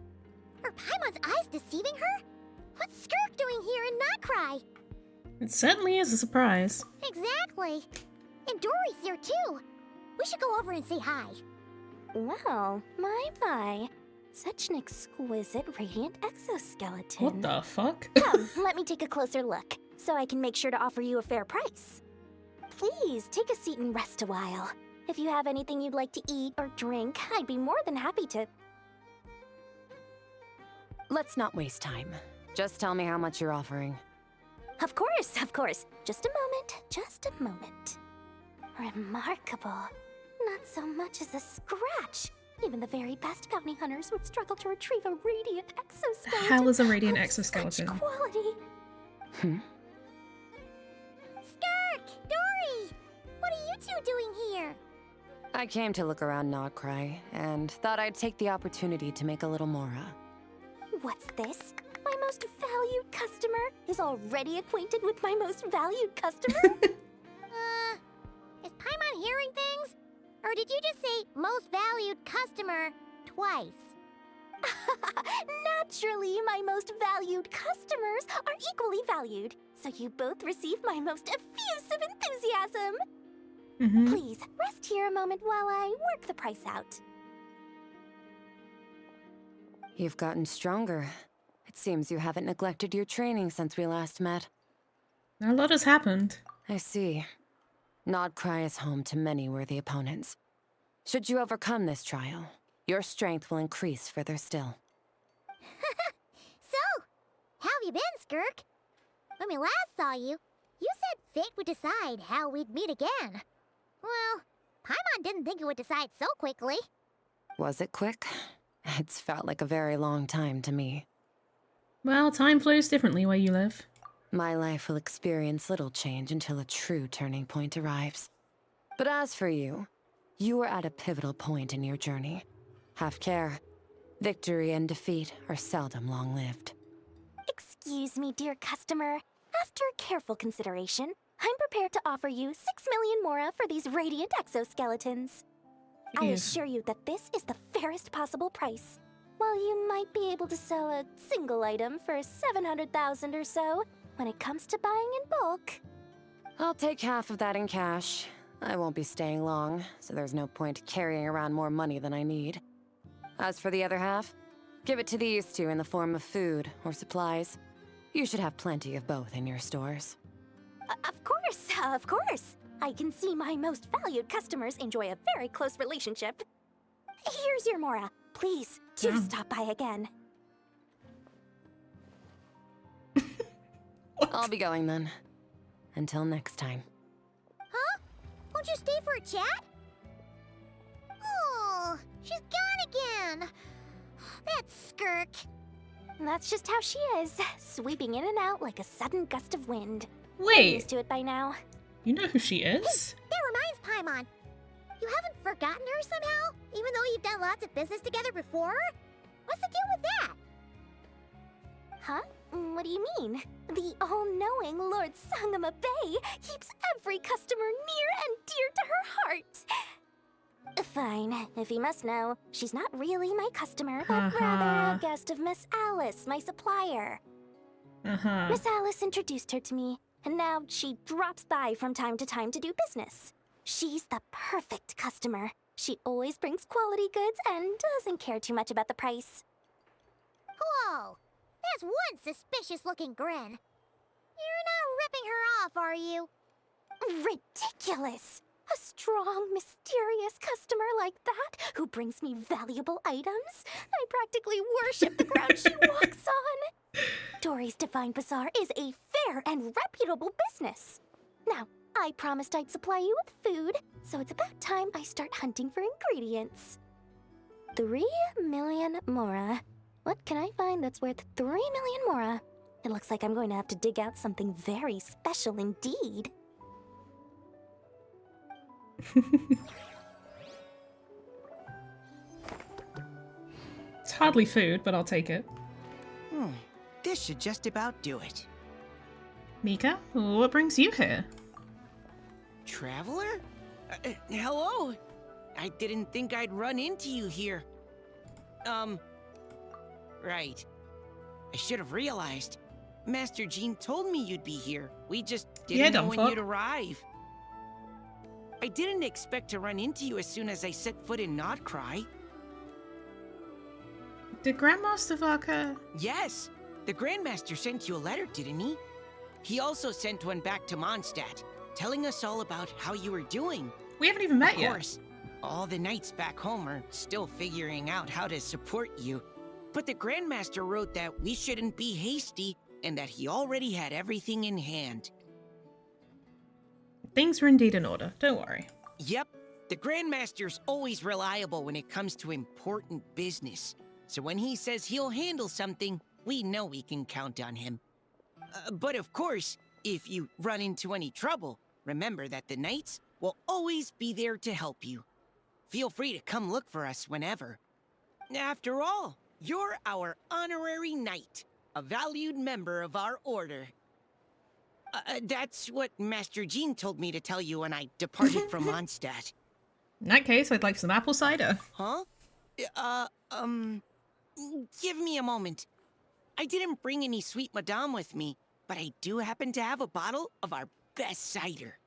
Are Paimon's eyes deceiving her? What's Skirk doing here in nodkrai? It certainly is a surprise. Exactly. And Dori's here too. We should go over and say hi. Wow, my. Such an exquisite radiant exoskeleton. What the fuck? Come, let me take a closer look, so I can make sure to offer you a fair price. Please, take a seat and rest a while. If you have anything you'd like to eat or drink, I'd be more than happy to... Let's not waste time. Just tell me how much you're offering. Of course. Just a moment. Remarkable. Not so much as a scratch. Even the very best bounty hunters would struggle to retrieve a radiant exoskeleton. The hell is a radiant exoskeleton? Such quality. Skirk! Dori! What are you two doing here? I came to look around nodkrai, and thought I'd take the opportunity to make a little mora. What's this? My most valued customer is already acquainted with my most valued customer? Is Paimon hearing things? Or did you just say most valued customer twice? Naturally, my most valued customers are equally valued, so you both receive my most effusive enthusiasm. Please, rest here a moment while I work the price out. You've gotten stronger. It seems you haven't neglected your training since we last met. A lot has happened. I see. Nodkrai is home to many worthy opponents. Should you overcome this trial, your strength will increase further still. So, how have you been, Skirk? When we last saw you, you said fate would decide how we'd meet again. Well, Paimon didn't think it would decide so quickly. Was it quick? It's felt like a very long time to me. Well, time flows differently where you live. My life will experience little change until a true turning point arrives. But as for you, you are at a pivotal point in your journey. Have care. Victory and defeat are seldom long-lived. Excuse me, dear customer. After careful consideration, I'm prepared to offer you 6 million mora for these radiant exoskeletons. I assure you that this is the fairest possible price. While you might be able to sell a single item for 700,000 or so, when it comes to buying in bulk... I'll take half of that in cash. I won't be staying long, so there's no point carrying around more money than I need. As for the other half, give it to these two in the form of food or supplies. You should have plenty of both in your stores. Of course. I can see my most valued customers enjoy a very close relationship. Here's your mora. Please, do stop by again. I'll be going then. Until next time. Huh? Won't you stay for a chat? Oh, she's gone again. That's Skirk. That's just how she is, sweeping in and out like a sudden gust of wind. Wait. I'm used to it by now. You know who she is? Hey, that reminds Paimon. You haven't forgotten her somehow? Even though you've done lots of business together before? What's the deal with that? Huh? What do you mean? The all-knowing Lord Sangama Bay keeps every customer near and dear to her heart. Fine, if you must know, she's not really my customer, but rather a guest of Miss Alice, my supplier. Miss Alice introduced her to me, and now she drops by from time to time to do business. She's the perfect customer. She always brings quality goods and doesn't care too much about the price. Whoa! There's one suspicious-looking grin. You're not ripping her off, are you? Ridiculous! A strong, mysterious customer like that who brings me valuable items? I practically worship the ground she walks on. Dori's Divine Bazaar is a fair and reputable business. Now, I promised I'd supply you with food, so it's about time I start hunting for ingredients. 3 million mora. What can I find that's worth 3 million mora? It looks like I'm going to have to dig out something very special indeed. It's hardly food, but I'll take it. This should just about do it. Mika, what brings you here? Traveler? Hello? I didn't think I'd run into you here. Right. I should have realized. Master Jean told me you'd be here. We just didn't know when you'd arrive. I didn't expect to run into you as soon as I set foot in Nodkrai. Did Grandmaster Varka... Yes! The Grandmaster sent you a letter, didn't he? He also sent one back to Mondstadt, telling us all about how you were doing. We haven't even met yet. Of course, all the knights back home are still figuring out how to support you. But the Grandmaster wrote that we shouldn't be hasty and that he already had everything in hand. Things were indeed in order, don't worry. Yep, the Grandmaster's always reliable when it comes to important business. So when he says he'll handle something, we know we can count on him. But of course, if you run into any trouble, remember that the knights will always be there to help you. Feel free to come look for us whenever. After all, you're our honorary knight, a valued member of our order. That's what Master Jean told me to tell you when I departed from Mondstadt. In that case, I'd like some apple cider. Huh? Give me a moment. I didn't bring any sweet madame with me, but I do happen to have a bottle of our best cider.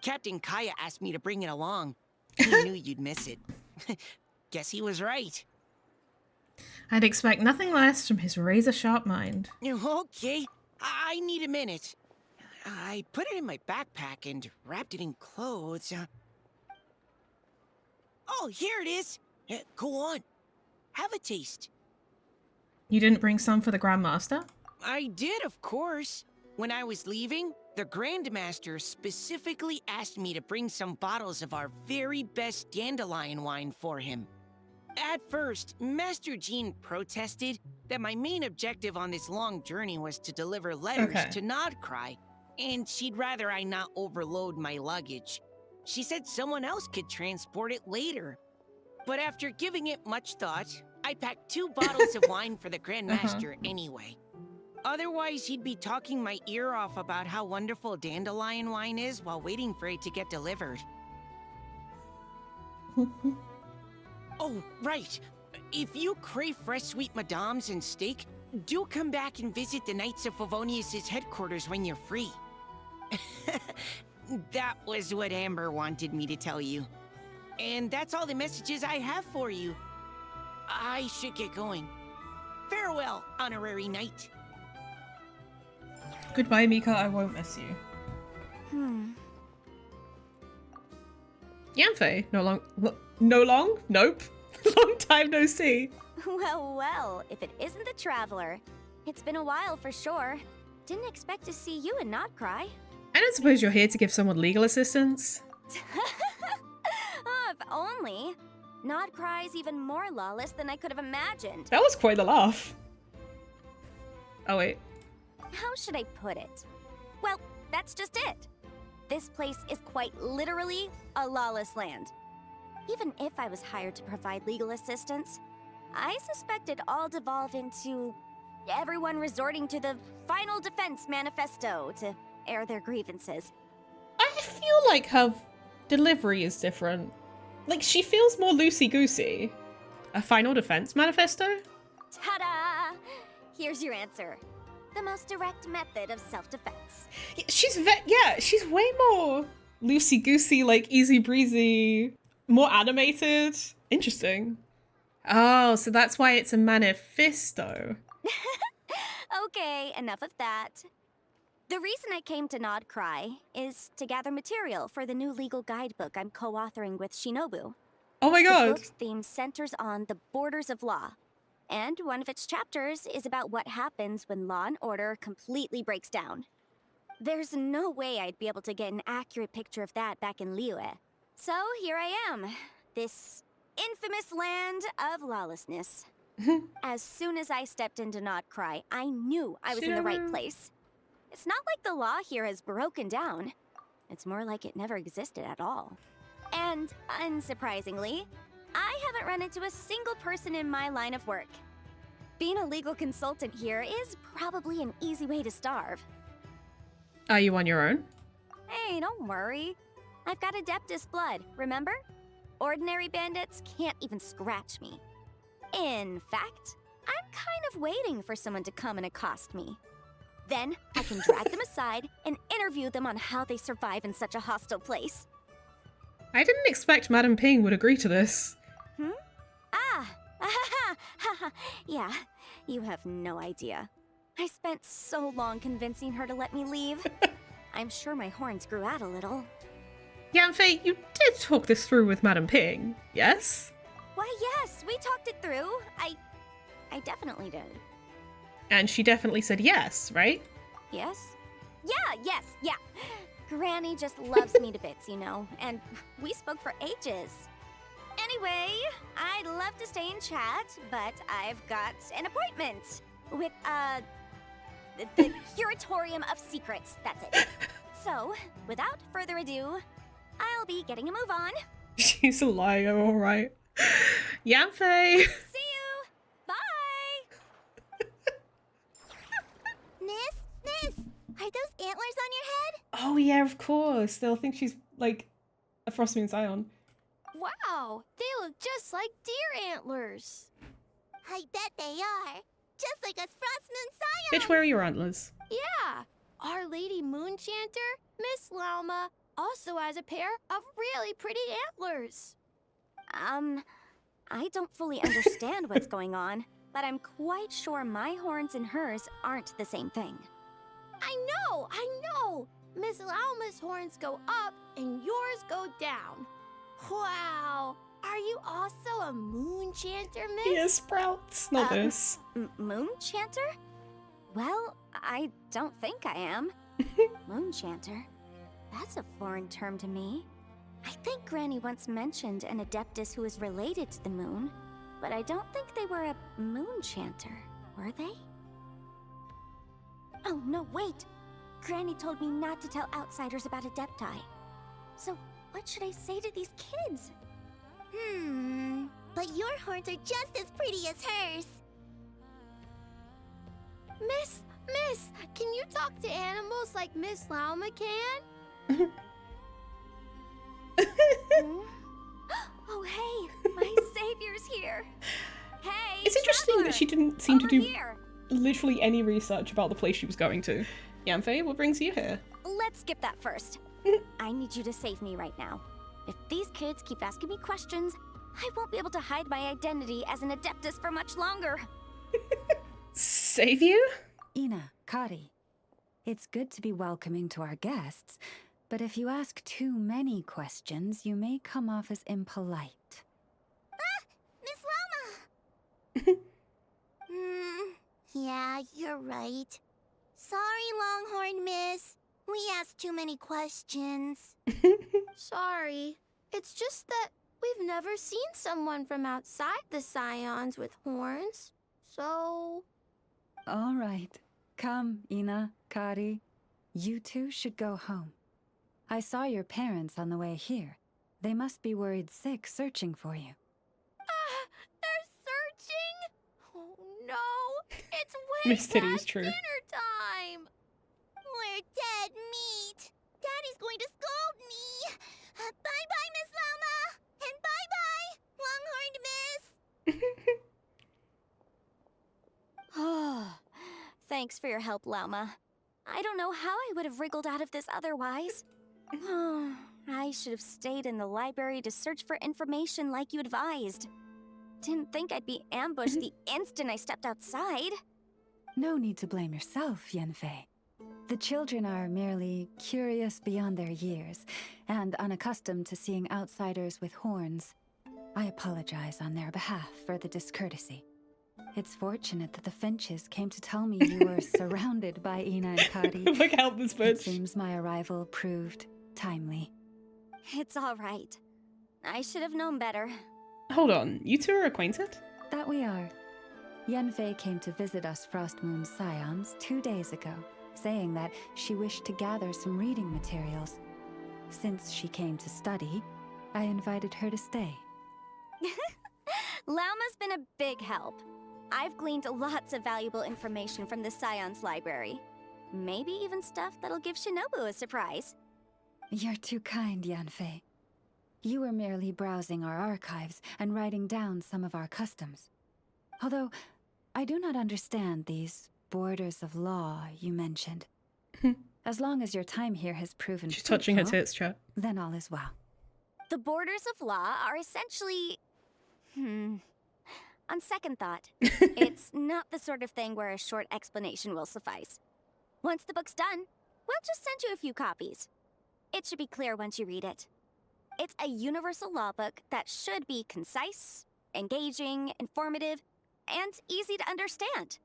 Captain Kaya asked me to bring it along. He knew you'd miss it. Guess he was right. I'd expect nothing less from his razor-sharp mind. Okay, I need a minute. I put it in my backpack and wrapped it in clothes. Oh, here it is. Go on. Have a taste. You didn't bring some for the Grandmaster? I did, of course. When I was leaving, the Grandmaster specifically asked me to bring some bottles of our very best dandelion wine for him. At first, Master Jean protested that my main objective on this long journey was to deliver letters to nodkrai, and she'd rather I not overload my luggage. She said someone else could transport it later. But after giving it much thought, I packed 2 bottles of wine for the Grandmaster anyway. Otherwise, he'd be talking my ear off about how wonderful dandelion wine is while waiting for it to get delivered. Oh, right. If you crave fresh sweet madames and steak, do come back and visit the Knights of Favonius' headquarters when you're free. That was what Amber wanted me to tell you. And that's all the messages I have for you. I should get going. Farewell, honorary knight. Goodbye, Mika. I won't miss you. Yanfei, nope. Long time no see. Well, well, if it isn't the Traveler. It's been a while for sure. Didn't expect to see you in nodkrai. I don't suppose you're here to give someone legal assistance? Oh, if only. Nodkrai's even more lawless than I could have imagined. That was quite a laugh. Oh, wait. How should I put it? Well, that's just it. This place is quite literally a lawless land. Even if I was hired to provide legal assistance, I suspect it'd all devolve into everyone resorting to the Final Defense Manifesto to air their grievances. I feel like her delivery is different. Like, she feels more loosey-goosey. A Final Defense Manifesto? Ta-da! Here's your answer. The most direct method of self-defense. She's way more loosey-goosey, like easy-breezy, more animated. Interesting. Oh, so that's why it's a manifesto. Okay, enough of that. The reason I came to nodkrai is to gather material for the new legal guidebook I'm co-authoring with Shinobu. Oh my god. The book's theme centers on the borders of law, and one of its chapters is about what happens when law and order completely breaks down. There's no way I'd be able to get an accurate picture of that back in Liyue. So here I am, this infamous land of lawlessness. As soon as I stepped into nodkrai, I knew I was in the right place. It's not like the law here has broken down. It's more like it never existed at all. And, unsurprisingly, I haven't run into a single person in my line of work. Being a legal consultant here is probably an easy way to starve. Are you on your own? Hey, don't worry. I've got Adeptus blood, remember? Ordinary bandits can't even scratch me. In fact, I'm kind of waiting for someone to come and accost me. Then I can drag them aside and interview them on how they survive in such a hostile place. I didn't expect Madam Ping would agree to this. Yeah, you have no idea. I spent so long convincing her to let me leave. I'm sure my horns grew out a little. Yanfei, you did talk this through with Madam Ping, yes? Why, yes, we talked it through. I definitely did. And she definitely said yes, right? Yes? Yeah. Granny just loves me to bits, you know, and we spoke for ages. Anyway, I'd love to stay in chat, but I've got an appointment with, the Curatorium of Secrets, that's it. So, without further ado, I'll be getting a move on. She's a liar, alright. Yanfei! See you! Bye! Miss, are those antlers on your head? Oh yeah, of course. They'll think she's, like, a Frostmoon Scion. Wow, they look just like deer antlers. I bet they are. Just like us Frostmoon Scions. Bitch, where are your antlers? Yeah, Our Lady Moonchanter, Miss Lauma, also has a pair of really pretty antlers. I don't fully understand what's going on, but I'm quite sure my horns and hers aren't the same thing. I know! Miss Lauma's horns go up and yours go down. Wow, are you also a Moonchanter, Miss? Yeah, Sprouts, not this. Moonchanter? Well, I don't think I am. Moonchanter? That's a foreign term to me. I think Granny once mentioned an Adeptus who is related to the moon, but I don't think they were a Moonchanter, were they? Oh, no, wait! Granny told me not to tell outsiders about Adepti. So, what should I say to these kids? But your horns are just as pretty as hers. Miss, can you talk to animals like Miss Lauma can? Oh, hey, my savior's here. Hey, It's interesting traveler, that she didn't seem to do here. literally any research about the place she was going to. Yanfei, what brings you here? Let's skip that first. I need you to save me right now. If these kids keep asking me questions, I won't be able to hide my identity as an Adeptus for much longer. Save you? Ina, Kari, it's good to be welcoming to our guests, but if you ask too many questions, you may come off as impolite. Miss Lauma! Yeah, you're right. Sorry, Longhorn Miss. We asked too many questions. Sorry, it's just that we've never seen someone from outside the Scions with horns, so... All right. Come, Ina, Kari. You two should go home. I saw your parents on the way here. They must be worried sick searching for you. They're searching? Oh no, it's way Miss Titty's past true. dinner time. We're dead meat. Daddy's going to scold me. Bye-bye, Miss Lauma. And bye-bye, Longhorned Miss. Thanks for your help, Lauma. I don't know how I would have wriggled out of this otherwise. I should have stayed in the library to search for information like you advised. Didn't think I'd be ambushed the instant I stepped outside. No need to blame yourself, Yanfei. The children are merely curious beyond their years and unaccustomed to seeing outsiders with horns. I apologize on their behalf for the discourtesy. It's fortunate that the Finches came to tell me you were surrounded by Ina and Kari. Look out this bitch. It seems my arrival proved timely. It's all right. I should have known better. Hold on, you two are acquainted? That we are. Yanfei came to visit us Frostmoon Scions 2 days ago, saying that she wished to gather some reading materials. Since she came to study, I invited her to stay. Lauma's been a big help. I've gleaned lots of valuable information from the Scion's library. Maybe even stuff that'll give Shinobu a surprise. You're too kind, Yanfei. You were merely browsing our archives and writing down some of our customs. Although, I do not understand these borders of law you mentioned. As long as your time here has proven She's touching her fruitful, tits, chat. then all is well. The borders of law are essentially... On second thought, it's not the sort of thing where a short explanation will suffice. Once the book's done, we'll just send you a few copies. It should be clear once you read it. It's a universal law book that should be concise, engaging, informative, and easy to understand.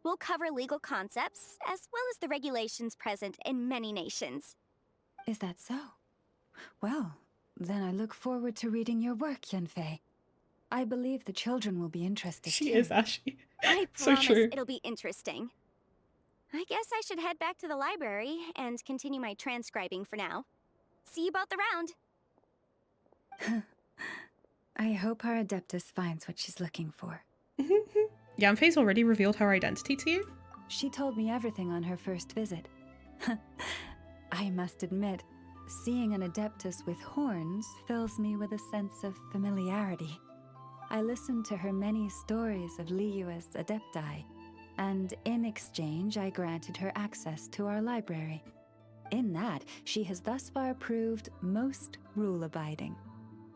We'll cover legal concepts, as well as the regulations present in many nations. Is that so? Well, then I look forward to reading your work, Yanfei. I believe the children will be interested She too. is, Ashy. I So promise true. it'll be interesting. I guess I should head back to the library and continue my transcribing for now. See you both around. I hope our Adeptus finds what she's looking for. Yanfei's already revealed her identity to you? She told me everything on her first visit. I must admit, seeing an Adeptus with horns fills me with a sense of familiarity. I listened to her many stories of Liyue's Adepti, and in exchange I granted her access to our library. In that, she has thus far proved most rule-abiding.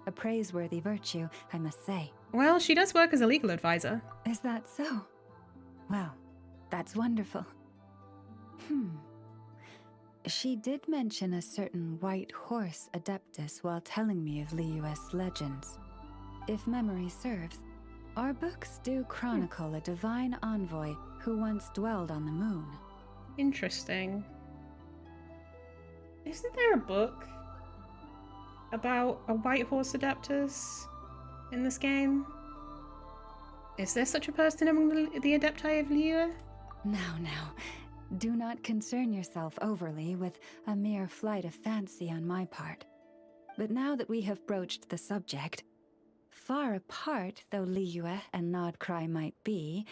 A praiseworthy virtue, I must say. Well, she does work as a legal advisor. Is that so? Well, that's wonderful. She did mention a certain white horse Adeptus while telling me of Liyue's legends. If memory serves, our books do chronicle a divine envoy who once dwelled on the moon. Interesting. Isn't there a book about a white horse Adeptus in this game? Is there such a person among the Adepti of Liyue? Now, do not concern yourself overly with a mere flight of fancy on my part. But now that we have broached the subject, far apart though Liyue and Nodkrai might be,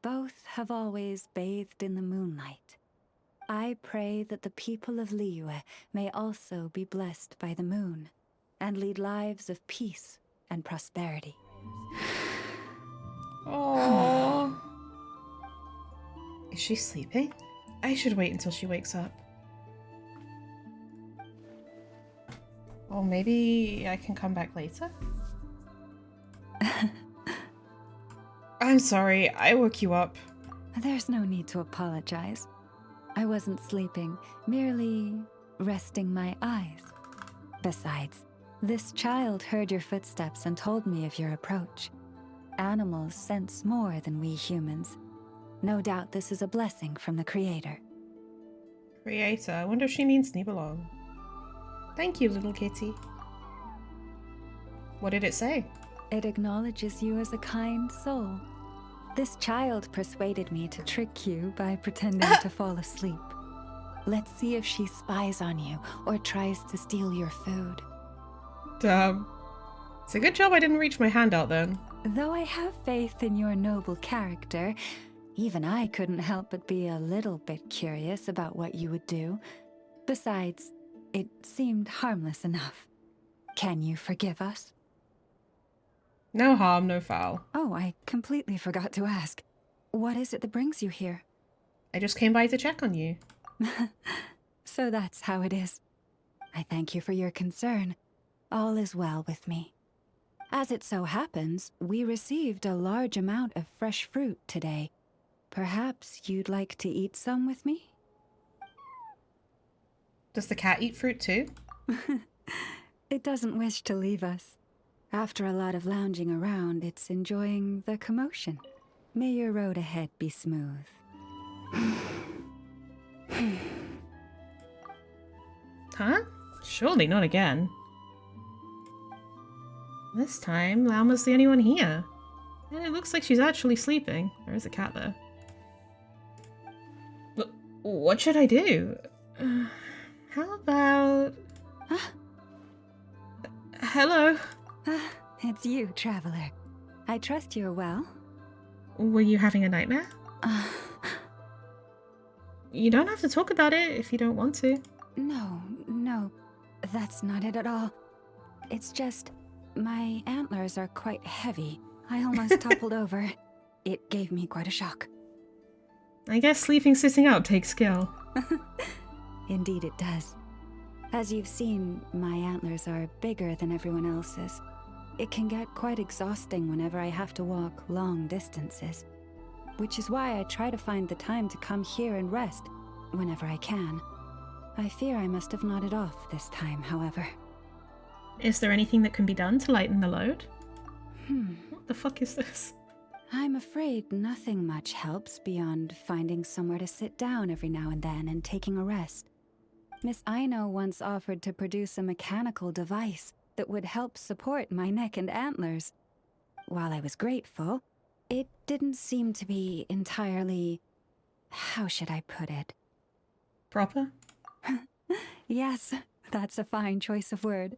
both have always bathed in the moonlight. I pray that the people of Liyue may also be blessed by the moon, and lead lives of peace and prosperity. Aww. Is she sleeping? I should wait until she wakes up. Or maybe I can come back later? I'm sorry, I woke you up. There's no need to apologize. I wasn't sleeping, merely resting my eyes. Besides, this child heard your footsteps and told me of your approach. Animals sense more than we humans. No doubt this is a blessing from the Creator. Creator? I wonder if she means Nibelung. Thank you, little kitty. What did it say? It acknowledges you as a kind soul. This child persuaded me to trick you by pretending to fall asleep. Let's see if she spies on you or tries to steal your food. Damn. It's a good job I didn't reach my hand out then. Though I have faith in your noble character, even I couldn't help but be a little bit curious about what you would do. Besides, it seemed harmless enough. Can you forgive us? No harm, no foul. Oh, I completely forgot to ask. What is it that brings you here? I just came by to check on you. So that's how it is. I thank you for your concern. All is well with me. As it so happens, we received a large amount of fresh fruit today. Perhaps you'd like to eat some with me? Does the cat eat fruit too? It doesn't wish to leave us. After a lot of lounging around, it's enjoying the commotion. May your road ahead be smooth. Huh? Surely not again. This time, Lauma's the only one here. And it looks like she's actually sleeping. There is a cat there. But what should I do? How about... Hello? It's you, traveler. I trust you're well. Were you having a nightmare? You don't have to talk about it if you don't want to. No, that's not it at all. It's just, my antlers are quite heavy. I almost toppled over. It gave me quite a shock. I guess sleeping sitting up takes skill. Indeed it does. As you've seen, my antlers are bigger than everyone else's. It can get quite exhausting whenever I have to walk long distances. Which is why I try to find the time to come here and rest, whenever I can. I fear I must have nodded off this time, however. Is there anything that can be done to lighten the load? What the fuck is this? I'm afraid nothing much helps beyond finding somewhere to sit down every now and then and taking a rest. Miss Aino once offered to produce a mechanical device that would help support my neck and antlers. While I was grateful, it didn't seem to be entirely... how should I put it? Proper? Yes, that's a fine choice of word.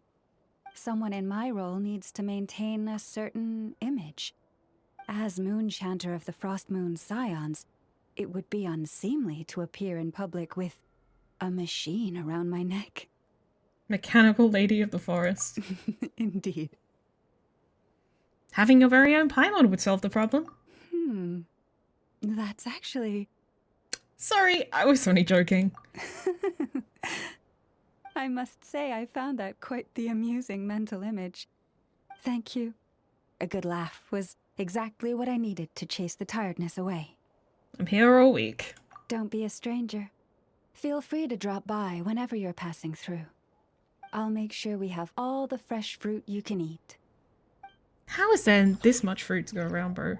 Someone in my role needs to maintain a certain image. As Moon Chanter of the Frost Moon Scions, it would be unseemly to appear in public with a machine around my neck. Mechanical Lady of the Forest. Indeed. Having your very own Paimon would solve the problem. That's actually... Sorry, I was only joking. I must say I found that quite the amusing mental image. Thank you. A good laugh was exactly what I needed to chase the tiredness away. I'm here all week. Don't be a stranger. Feel free to drop by whenever you're passing through. I'll make sure we have all the fresh fruit you can eat. How is there this much fruit to go around, bro?